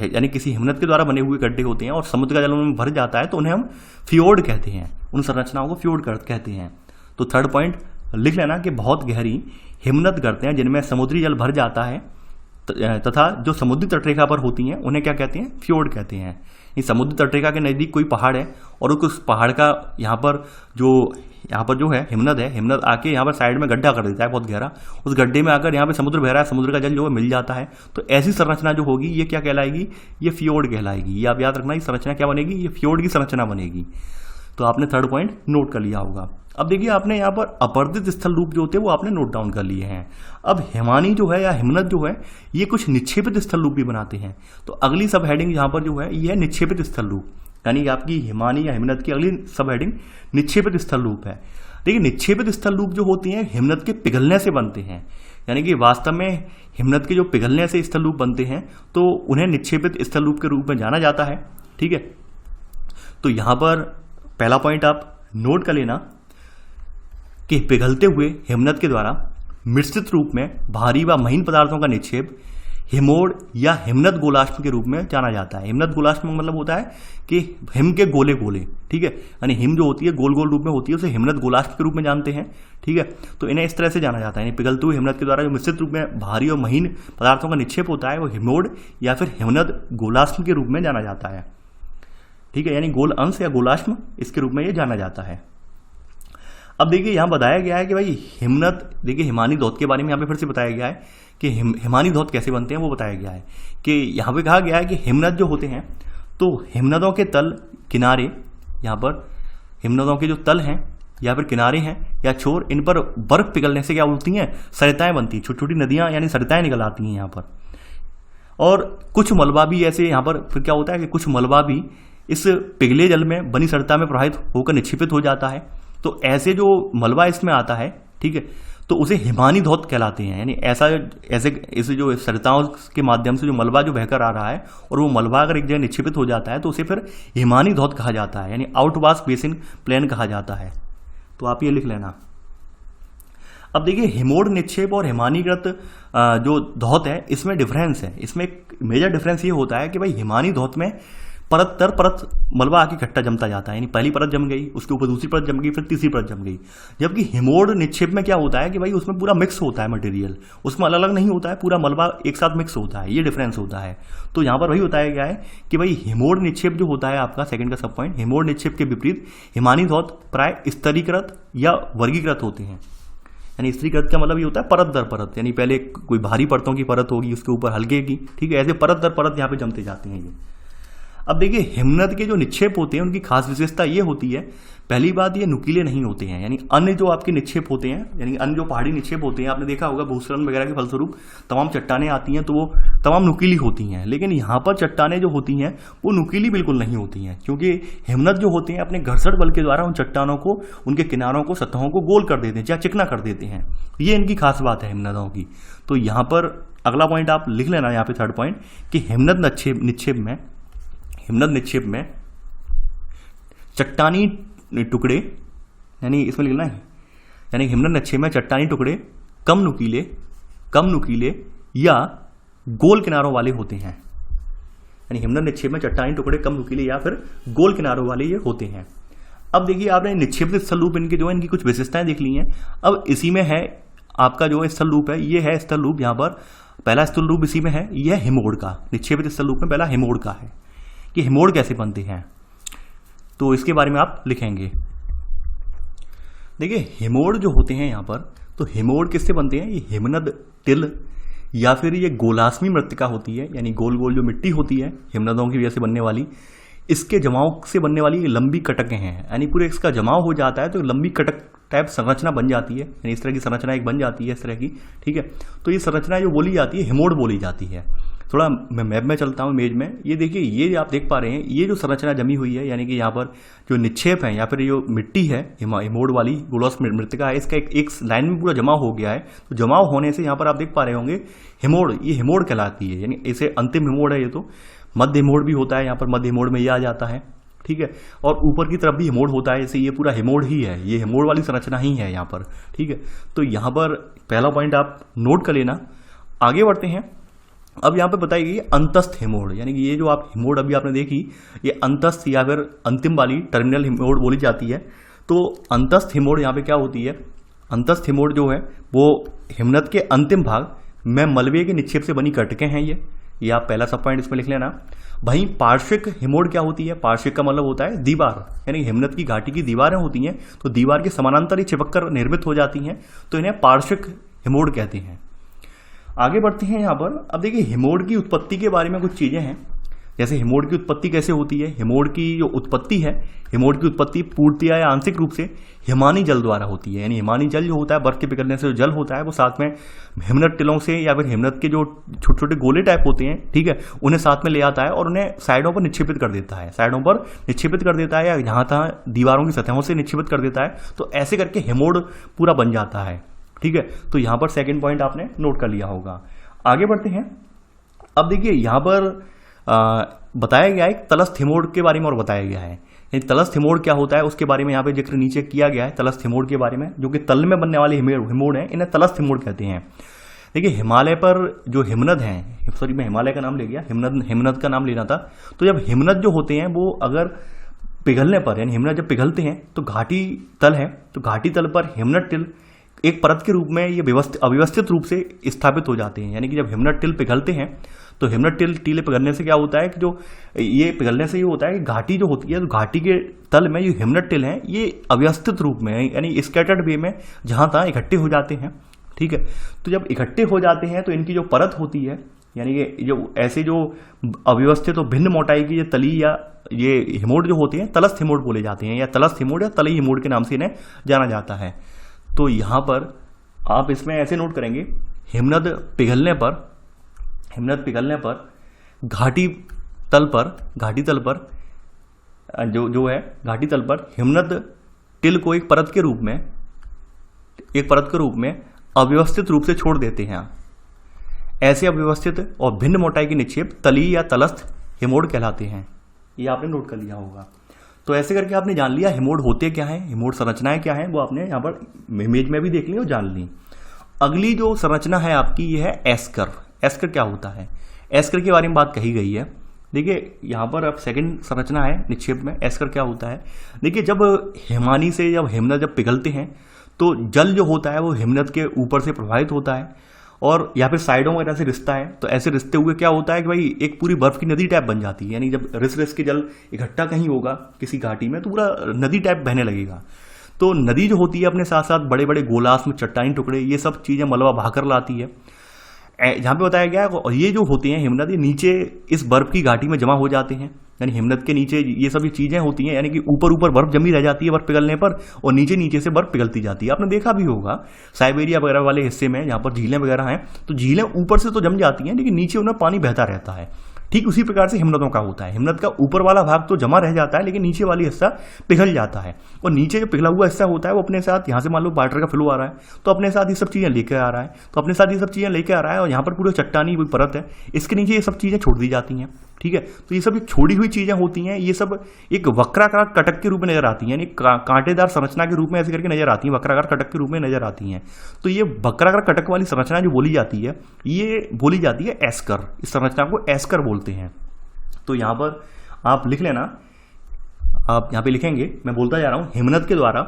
यानी किसी हिमनद के द्वारा बने हुए गड्ढे होते हैं और समुद्र का जल उनमें भर जाता है, तो उन्हें हम फ्योर्ड कहते हैं। उन संरचनाओं को फ्योर्ड कहते हैं। तो थर्ड पॉइंट लिख लेना कि बहुत गहरी हिमनद गर्तें हैं जिनमें समुद्री जल भर जाता है तथा जो समुद्री तटरेखा पर होती हैं उन्हें क्या कहते हैं? फ्योर्ड कहते हैं। इस समुद्री तटरेखा के नज़दीक कोई पहाड़ है और उस पहाड़ का यहाँ पर जो है हिमनद आके यहाँ पर साइड में गड्ढा कर देता है बहुत गहरा, उस गड्ढे में आकर यहाँ पे समुद्र बह रहा है, समुद्र का जल जो है मिल जाता है, तो ऐसी संरचना जो होगी ये क्या कहलाएगी? ये फ्योर्ड कहलाएगी। ये आप याद रखना, ये संरचना क्या बनेगी? ये फ्योर्ड की संरचना बनेगी। तो आपने थर्ड पॉइंट नोट कर लिया होगा। अब देखिए आपने यहाँ पर अपर्दित स्थल रूप जो होते हैं वो आपने नोट डाउन कर लिए हैं। अब हिमानी जो है या हिमनद जो है ये कुछ निक्षेपित स्थल रूप भी बनाते हैं। तो अगली सब हेडिंग यहाँ पर जो है ये है निक्षेपित स्थल रूप, यानी आपकी हिमानी या हिमनद की अगली सब हेडिंग निक्षेपित स्थल रूप है। देखिए निक्षेपित स्थल रूप जो होती हैं हिमनद के पिघलने से बनते हैं, यानी कि वास्तव में हिमनद के जो पिघलने से स्थल रूप बनते हैं तो उन्हें निक्षेपित स्थल रूप के रूप में जाना जाता है। ठीक है, तो यहाँ पर पहला पॉइंट आप नोट कर लेना कि पिघलते हुए हिमनद के द्वारा मिश्रित रूप में भारी व महीन पदार्थों का निक्षेप हिमोड़ या हिमनद गोलाश्म के रूप में जाना जाता है। हिमनद गोलाश्म मतलब होता है कि हिम के गोले गोले, ठीक है, यानी हिम जो होती है गोल गोल रूप में होती है, उसे हिमनद गोलाश्म के रूप में जानते हैं। ठीक है, तो इन्हें इस तरह से जाना जाता है। यानी पिघलते हुए हिमनद के द्वारा जो मिश्रित रूप में भारी और महीन पदार्थों का निक्षेप होता है वो हिमोड़ या फिर हिमनद गोलाश्म के रूप में जाना जाता है। ठीक है, यानी गोल अंश या गोलाश्म इसके रूप में ये जाना जाता है। अब देखिए यहाँ बताया गया है कि भाई हिमनद, देखिए हिमानी धौत के बारे में यहाँ पे फिर से बताया गया है कि हिमानी धौत कैसे बनते हैं वो बताया गया है कि यहाँ पे कहा गया है कि हिमनद जो होते हैं तो हिमनदों के तल किनारे, यहाँ पर हिमनदों के जो तल हैं या फिर किनारे हैं या छोर, इन पर बर्फ पिघलने से क्या होती हैं? सरिताएं बनती हैं, छोटी छोटी नदियाँ यानी सरिताएं निकल आती हैं यहाँ पर। और कुछ मलबा भी ऐसे यहाँ पर फिर क्या होता है कि कुछ मलबा भी इस पिघले जल में बनी सरिता में प्रवाहित होकर निक्षेपित हो जाता है। तो ऐसे जो मलबा इसमें आता है, ठीक है, तो उसे हिमानी धौत कहलाते हैं। यानी ऐसे जो सरिताओं के माध्यम से जो मलबा जो बहकर आ रहा है और वो मलबा अगर एक जगह निक्षेपित हो जाता है तो उसे फिर हिमानी धौत कहा जाता है, यानी आउटवाश बेसिन प्लेन कहा जाता है। तो आप ये लिख लेना। अब देखिए हिमोड़ निक्षेप और हिमानीकृत जो धौत है इसमें डिफरेंस है। इसमें एक मेजर डिफरेंस ये होता है कि भाई हिमानी धौत में परत दर परत मलबा आके इकट्ठा जमता जाता है, यानी पहली परत जम गई, उसके ऊपर दूसरी परत जम गई, फिर तीसरी परत जम गई। जबकि हिमोड़ निक्षेप में क्या होता है कि भाई उसमें पूरा मिक्स होता है मटेरियल, उसमें अलग अलग नहीं होता है, पूरा मलबा एक साथ मिक्स होता है। ये डिफरेंस होता है। तो यहाँ पर वही बताया गया है कि भाई हिमोड़ निक्षेप जो होता है आपका सेकंड का सब पॉइंट, हिमोड़ निक्षेप के विपरीत हिमानी धौत प्राय स्तरीकृत या वर्गीकृत होते हैं। यानी स्तरीकृत का मतलब ये होता है परत दर परत, यानी पहले कोई भारी परतों की परत होगी उसके ऊपर हल्के की, ठीक है, ऐसे परत दर परत यहाँ पे जमते जाते हैं ये। अब देखिए हिमनद के जो निक्षेप होते हैं उनकी खास विशेषता ये होती है, पहली बात ये नुकीले नहीं होते हैं, यानी अन्य जो आपके निक्षेप होते हैं, यानी अन्य जो पहाड़ी निक्षेप होते हैं, आपने देखा होगा भूस्खलन वगैरह के फलस्वरूप तमाम चट्टानें आती हैं तो वो तमाम नुकीली होती हैं, लेकिन यहाँ पर चट्टानें जो होती हैं वो नुकीली बिल्कुल नहीं होती हैं, क्योंकि हिमनद जो होते हैं अपने घर्षण बल के द्वारा उन चट्टानों को, उनके किनारों को, सतहों को गोल कर देते हैं या चिकना कर देते हैं। ये इनकी खास बात है हिमनदों की। तो यहाँ पर अगला पॉइंट आप लिख लेना, यहाँ पे थर्ड पॉइंट, कि हिमनद निक्षेप में चट्टानी टुकड़े, यानी इसमें लिखना है, यानी हिमनद निक्षेप में चट्टानी टुकड़े कम नुकीले या गोल किनारों वाले होते हैं। यानी हिमनद निक्षेप में चट्टानी टुकड़े कम नुकीले या फिर गोल किनारों वाले ये होते हैं। अब देखिए आपने निक्षेपित स्थल रूप इनके जो है इनकी कुछ विशेषताएं देख ली हैं। अब इसी में है आपका जो स्थल रूप है, ये है स्थल रूप, यहाँ पर पहला स्थल रूप इसी में है, यह हिमोड़ का, निक्षेपित स्थल रूप में पहला हिमोड़ का है कि हिमोड़ कैसे बनते हैं, तो इसके बारे में आप लिखेंगे। देखिए हिमोड़ जो होते हैं यहाँ पर, तो हिमोड़ किससे बनते हैं, ये हिमनद टिल या फिर ये गोलास्मी मृत्तिका होती है, यानी गोल गोल जो मिट्टी होती है हिमनदों की वजह से बनने वाली, इसके जमाव से बनने वाली ये लंबी कटकें हैं, यानी पूरे इसका जमाव हो जाता है तो लंबी कटक टाइप संरचना बन जाती है, यानी इस तरह की संरचना एक बन जाती है इस तरह की, ठीक है। तो ये संरचना जो बोली जाती है हिमोड़ बोली जाती है। थोड़ा मैं मैप में चलता हूँ इमेज में, ये देखिए ये आप देख पा रहे हैं, ये जो संरचना जमी हुई है, यानी कि यहाँ पर जो निक्षेप है या फिर जो मिट्टी है हिमोड़ वाली गोलास्मी मृत्तिका है, इसका एक लाइन में पूरा जमाव हो गया है। तो जमाव होने से यहाँ पर आप देख पा रहे होंगे हिमोड़, ये हिमोड़ कहलाती है, यानी इसे अंतिम हिमोड़ है। ये तो मध्य हिमोड़ भी होता है, यहाँ पर मध्य हिमोड़ में ये आ जाता है, ठीक है। और ऊपर की तरफ भी हिमोड़ होता है, जैसे ये पूरा हिमोड़ ही है, ये हिमोड़ वाली संरचना ही है यहाँ पर, ठीक है। तो यहाँ पर पहला पॉइंट आप नोट कर लेना। आगे बढ़ते हैं। अब यहाँ पे बताइए अंतस्थ हिमोड़, यानी कि ये जो आप हिमोड़ अभी आपने देखी, ये अंतस्थ या फिर अंतिम वाली टर्मिनल हिमोड़ बोली जाती है। तो अंतस्थ हिमोड़ यहाँ पे क्या होती है, अंतस्थ हिमोड़ जो है वो हिमनद के अंतिम भाग में मलबे के निक्षेप से बनी कटकें हैं ये आप पहला सब पॉइंट इसमें लिख लेना। वहीं पार्श्विक हिमोड़ क्या होती है, पार्श्विक का मतलब होता है दीवार, यानी हिमनद की घाटी की दीवारें होती हैं तो दीवार के समानांतर ही चिपक कर निर्मित हो जाती हैं, तो इन्हें पार्श्विक हिमोड़ कहते हैं। आगे बढ़ते हैं यहाँ पर। अब देखिए हिमोड़ की उत्पत्ति के बारे में कुछ चीजें हैं, जैसे हिमोड़ की उत्पत्ति कैसे होती है। हिमोड़ की जो उत्पत्ति है, हिमोड़ की उत्पत्ति पूर्णतया या आंशिक रूप से हिमानी जल द्वारा होती है, यानी हिमानी जल जो होता है बर्फ के पिघलने से जो जल होता है वो साथ में हिमनद टिलों से या फिर हिमनद के जो छोटे छोटे गोले टाइप होते हैं, ठीक है, उन्हें साथ में ले आता है और उन्हें साइडों पर निक्षेपित कर देता है, साइडों पर निक्षेपित कर देता है या जहाँ तहाँ दीवारों की सतहों से निक्षेपित कर देता है। तो ऐसे करके हिमोड़ पूरा बन जाता है, ठीक है। तो यहाँ पर सेकेंड पॉइंट आपने नोट कर लिया होगा। आगे बढ़ते हैं। अब देखिए यहाँ पर बताया गया है तलस्थ हिमोड़ के बारे में और बताया गया है, तलस्थ हिमोड़ क्या होता है उसके बारे में यहाँ पे जिक्र नीचे किया गया है। तलस्थ हिमोड़ के बारे में, जो कि तल में बनने वाले हिमोड़ हैं, इन्हें तलस्थ हिमोड़ कहते हैं। देखिए हिमालय पर जो हिमनद हैं, सॉरी मैं हिमालय का नाम ले गया, हिमनद का नाम लेना था। तो जब हिमनद जो होते हैं वो अगर पिघलने पर, यानी हिमनद जब पिघलते हैं तो घाटी तल है, तो घाटी तल पर हिमनद टिल एक परत के रूप में ये अव्यवस्थित रूप से स्थापित हो जाते हैं। यानी कि जब हिमनद टिल पिघलते हैं तो हिमनद टीले पिघलने से क्या होता है कि जो ये पिघलने से ये होता है कि घाटी जो होती है, तो घाटी के तल में जो हिमनद टिल हैं ये अव्यवस्थित रूप में, यानी स्कैटर्ड वे में जहां तहाँ इकट्ठे हो जाते हैं, ठीक है। तो जब इकट्ठे हो जाते हैं तो इनकी जो परत होती है, यानी कि जो ऐसे जो अव्यवस्थित और भिन्न मोटाई की ये तली या ये हिमोड़ जो होते हैं तलस्थ हिमोड़ बोले जाते हैं, या तलस्थ हिमोड़ या तलई हिमोड़ के नाम से इन्हें जाना जाता है। तो यहाँ पर आप इसमें ऐसे नोट करेंगे, हिमनद पिघलने पर घाटी तल पर जो है घाटी तल पर हिमनद टिल को एक परत के रूप में अव्यवस्थित रूप से छोड़ देते हैं। ऐसे अव्यवस्थित और भिन्न मोटाई के निक्षेप तली या तलस्थ हिमोड़ कहलाते हैं। ये आपने नोट कर लिया होगा। तो ऐसे करके आपने जान लिया हिमोड़ होते क्या हैं, हिमोड़ संरचनाएं क्या हैं, वो आपने यहाँ पर इमेज में भी देख ली और जान ली। अगली जो संरचना है आपकी ये है एस्कर। एस्कर क्या होता है, एस्कर के बारे में बात कही गई है। देखिए यहाँ पर अब सेकंड संरचना है निक्षेप में। एस्कर क्या होता है, देखिए जब हिमानी से जब हिमनद जब पिघलते हैं तो जल जो होता है वो हिमनद के ऊपर से प्रभावित होता है और या फिर साइडों वगैरह से रिश्ता है। तो ऐसे रिश्ते हुए क्या होता है कि भाई एक पूरी बर्फ की नदी टाइप बन जाती है, यानी जब रिस के जल इकट्ठा कहीं होगा किसी घाटी में तो पूरा नदी टाइप बहने लगेगा। तो नदी जो होती है अपने साथ साथ बड़े बड़े गोलास्म चट्टानी टुकड़े ये सब चीज़ें मलबा बहाकर लाती है। जहाँ पे बताया गया है, और ये जो होते हैं हिमनद, ये नीचे इस बर्फ की घाटी में जमा हो जाते हैं। यानी हिमनद के नीचे ये सभी चीजें होती हैं, यानी कि ऊपर ऊपर बर्फ जमी रह जाती है बर्फ पिघलने पर, और नीचे नीचे से बर्फ पिघलती जाती है। आपने देखा भी होगा साइबेरिया वगैरह वाले हिस्से में, जहाँ पर झीलें वगैरह हैं, तो झीलें ऊपर से तो जम जाती हैं लेकिन नीचे उनमें पानी बहता रहता है। ठीक उसी प्रकार से हिमनदों का होता है। हिमनद का ऊपर वाला भाग तो जमा रह जाता है लेकिन नीचे वाली हिस्सा पिघल जाता है, और नीचे जो पिघला हुआ हिस्सा होता है वो अपने साथ, यहाँ से मान लो वाटर का फ्लो आ रहा है तो अपने साथ ये सब चीजें लेकर आ रहा है, तो अपने साथ ये सब चीजें लेकर आ रहा है, और यहाँ पर पूरी चट्टानी कोई परत है, इसके नीचे ये सब चीजें छोड़ दी जाती हैं। ठीक है, तो ये सब छोड़ी हुई चीजें होती हैं, ये सब एक वक्राकार कटक के रूप में नजर आती हैं, यानी कांटेदार संरचना के रूप में ऐसे करके नजर आती हैं, वक्राकार कटक के रूप में नजर आती हैं। तो ये वक्राकार कटक वाली संरचना जो बोली जाती है, ये बोली जाती है एस्कर। इस संरचना को एस्कर बोलते हैं। तो यहां पर आप लिख लेना, आप यहां पे लिखेंगे, मैं बोलता जा रहा हूं, हिमनद के द्वारा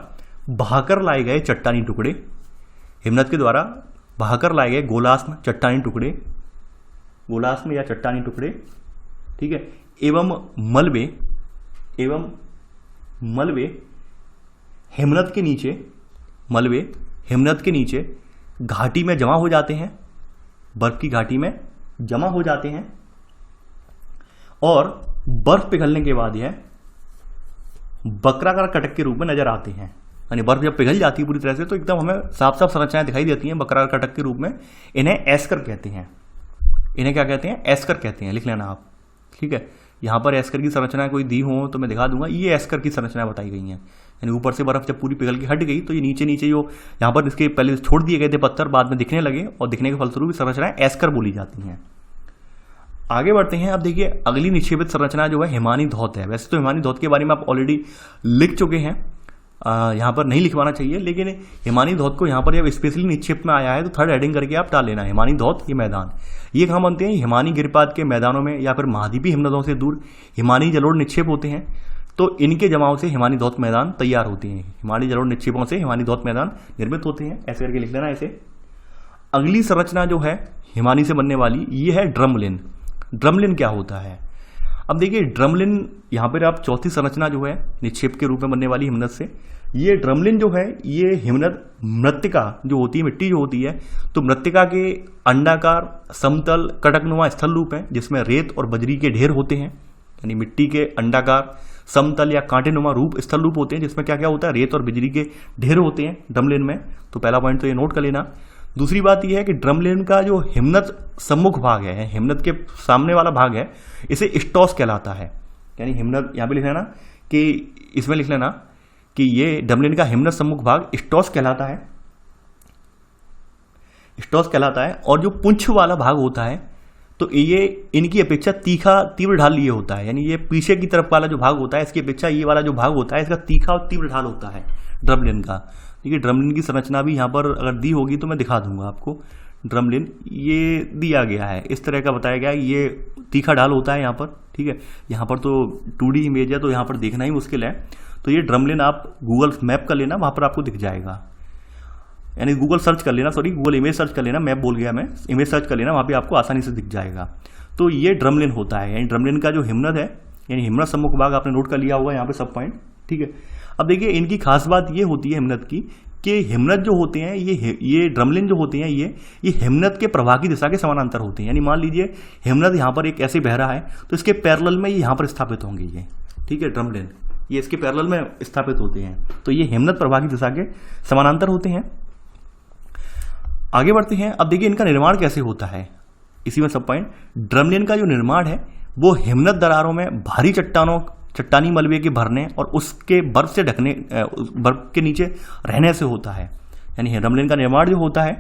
बहाकर लाए गए चट्टानी टुकड़े, हिमनद के द्वारा बहाकर लाए गए गोलास्म चट्टानी टुकड़े, गोलास्म या चट्टानी टुकड़े, ठीक है, एवं मलबे हिमनद के नीचे, मलबे हिमनद के नीचे घाटी में जमा हो जाते हैं, बर्फ की घाटी में जमा हो जाते हैं, और बर्फ पिघलने के बाद यह वक्राकार कटक के रूप में नजर आते हैं। यानी बर्फ जब पिघल जाती है पूरी तरह से तो एकदम हमें साफ साफ संरचनाएं दिखाई देती हैं वक्राकार कटक के रूप में। इन्हें एस्कर कहते हैं। इन्हें क्या कहते हैं? एस्कर कहते हैं। लिख लेना आप, ठीक है। यहाँ पर एस्कर की संरचना कोई दी हो तो मैं दिखा दूंगा। ये एस्कर की संरचना बताई गई है। यानी ऊपर से बर्फ जब पूरी पिघल के हट गई तो ये नीचे नीचे जो यहाँ पर इसके पहले छोड़ दिए गए थे पत्थर, बाद में दिखने लगे, और दिखने के फलस्वरूप संरचनाएं एस्कर बोली जाती हैं। आगे बढ़ते हैं। अब देखिए अगली निक्षेपित संरचना जो है हिमानी धौत है। वैसे तो हिमानी धौत के बारे में आप ऑलरेडी लिख चुके हैं, यहाँ पर नहीं लिखवाना चाहिए, लेकिन हिमानी धौत को यहाँ पर जब स्पेशली निक्षेप में आया है तो थर्ड हेडिंग करके आप डाल लेना। हिमानी धौत ये मैदान, ये कहाँ बनते हैं? हिमानी गिरिपाद के मैदानों में या फिर महाद्वीपीय हिमनदों से दूर हिमानी जलोढ़ निक्षेप होते हैं, तो इनके जमाव से हिमानी धौत मैदान तैयार होते हैं। हिमानी जलोढ़ निक्षेपों से हिमानी धौत मैदान निर्मित होते हैं। ऐसे करके लिख लेना ऐसे। अगली संरचना जो है हिमानी से बनने वाली, ये है ड्रमलिन। ड्रमलिन क्या होता है? अब देखिए ड्रमलिन यहाँ पर आप चौथी संरचना जो है निक्षेप के रूप में बनने वाली हिमनद से, ये ड्रमलिन जो है ये हिमनद मृत्तिका जो होती है, मिट्टी जो होती है, तो मृत्तिका के अंडाकार समतल कटकनुमा स्थल रूप है जिसमें रेत और बजरी के ढेर होते हैं। यानी मिट्टी के अंडाकार समतल या कांटेनुमा रूप स्थल रूप होते हैं जिसमें क्या क्या होता है? रेत और बजरी के ढेर होते हैं ड्रमलिन में। तो पहला पॉइंट तो ये नोट कर लेना। दूसरी बात यह है कि ड्रमलिन का जो हिमनद सम्मुख भाग है, हिमनद के सामने वाला भाग है, इसे स्टॉस कहलाता है। यानी हिमनद यहाँ पे लिख लेना कि इसमें लिख लेना कि ये ड्रमलिन का हिमनद सम्मुख भाग स्टॉस कहलाता है, स्टॉस कहलाता है। और जो पुंछ वाला भाग होता है तो ये इनकी अपेक्षा तीखा तीव्र ढाल लिए होता है। यानी ये पीछे की तरफ वाला जो भाग होता है इसकी अपेक्षा ये वाला जो भाग होता है इसका तीखा और तीव्र ढाल होता है ड्रमलिन का। देखिए ड्रमलिन की संरचना भी यहाँ पर अगर दी होगी तो मैं दिखा दूंगा आपको। ड्रमलिन ये दिया गया है, इस तरह का बताया गया है, ये तीखा ढाल होता है यहाँ पर, ठीक है। यहाँ पर तो 2D इमेज है तो यहाँ पर देखना ही मुश्किल है। तो ये ड्रमलिन आप गूगल मैप कर लेना, वहाँ पर आपको दिख जाएगा। यानी गूगल सर्च कर लेना, सॉरी गूगल इमेज सर्च कर लेना, मैप बोल गया मैं, इमेज सर्च कर लेना, वहाँ पे आपको आसानी से दिख जाएगा। तो ये ड्रमलिन होता है। यानी ड्रमलिन का जो हिमनद है, यानी हिमनद सम्मुख भाग आपने नोट कर लिया होगा यहाँ पे सब पॉइंट, ठीक है। अब देखिए इनकी खास बात ये होती है हिमनद की कि हिमनद जो होते हैं ये ड्रमलिन जो होते हैं ये हिमनद के प्रवाह की दिशा के समानांतर होते हैं। यानी मान लीजिए हिमनद यहाँ पर एक ऐसे बह रहा है तो इसके पैरेलल में ये यहाँ पर स्थापित होंगे ये, ठीक है। ड्रमलिन ये इसके पैरेलल में स्थापित होते हैं, तो ये हिमनद प्रवाह की दिशा के समानांतर होते हैं। आगे बढ़ते हैं। अब देखिए इनका निर्माण कैसे होता है, इसी में सब पॉइंट। ड्रमलिन का जो निर्माण है वो हिमनद दरारों में भारी चट्टानी मलबे के भरने और उसके बर्फ से ढकने, बर्फ के नीचे रहने से होता है। यानी ड्रमलिन का निर्माण जो होता है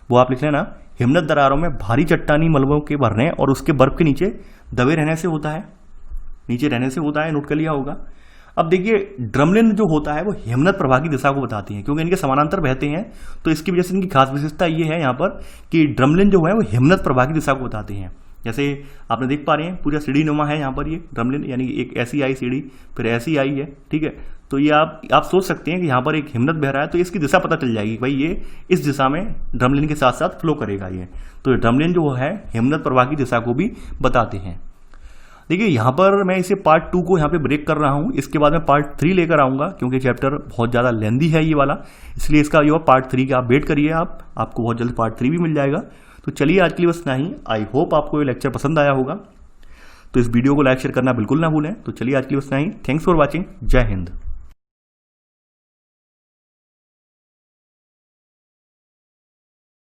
वो आप लिख लेना, हिमनद दरारों में भारी चट्टानी मलबों के भरने और उसके बर्फ के नीचे दबे रहने से होता है, नीचे रहने से होता है। नोट कर लिया होगा। अब देखिए ड्रमलिन जो होता है वो हिमनद प्रवाह की दिशा को बताती है, क्योंकि इनके समानांतर बहते हैं तो इसकी वजह से इनकी खास विशेषता ये है यहाँ पर कि ड्रमलिन जो है वो हिमनद प्रवाह की दिशा को बताते हैं। जैसे आपने देख पा रहे हैं पूरा सीढ़ी नुमा है यहाँ पर ये ड्रमलिन, यानी एक ऐसी आई सीढ़ी फिर ऐसी आई है, ठीक है। तो ये आप सोच सकते हैं कि यहाँ पर एक हिमनद बह रहा है तो इसकी दिशा पता चल जाएगी, भाई ये इस दिशा में ड्रमलिन के साथ साथ फ्लो करेगा ये। तो ड्रमलिन जो है हिमनद प्रवाह की दिशा को भी बताते हैं। देखिए यहाँ पर मैं इसे पार्ट 2 को यहाँ पे ब्रेक कर रहा हूँ, इसके बाद मैं पार्ट 3 लेकर आऊँगा क्योंकि चैप्टर बहुत ज़्यादा लेंदी है ये वाला, इसलिए इसका जो पार्ट 3 का आप वेट करिए, आपको बहुत जल्द पार्ट 3 भी मिल जाएगा। तो चलिए आज के लिए बस इतना ही। आई होप आपको ये लेक्चर पसंद आया होगा, तो इस वीडियो को लाइक शेयर करना बिल्कुल ना भूलें। तो चलिए आज के लिए बस इतना ही। Thanks for watching. जय हिंद।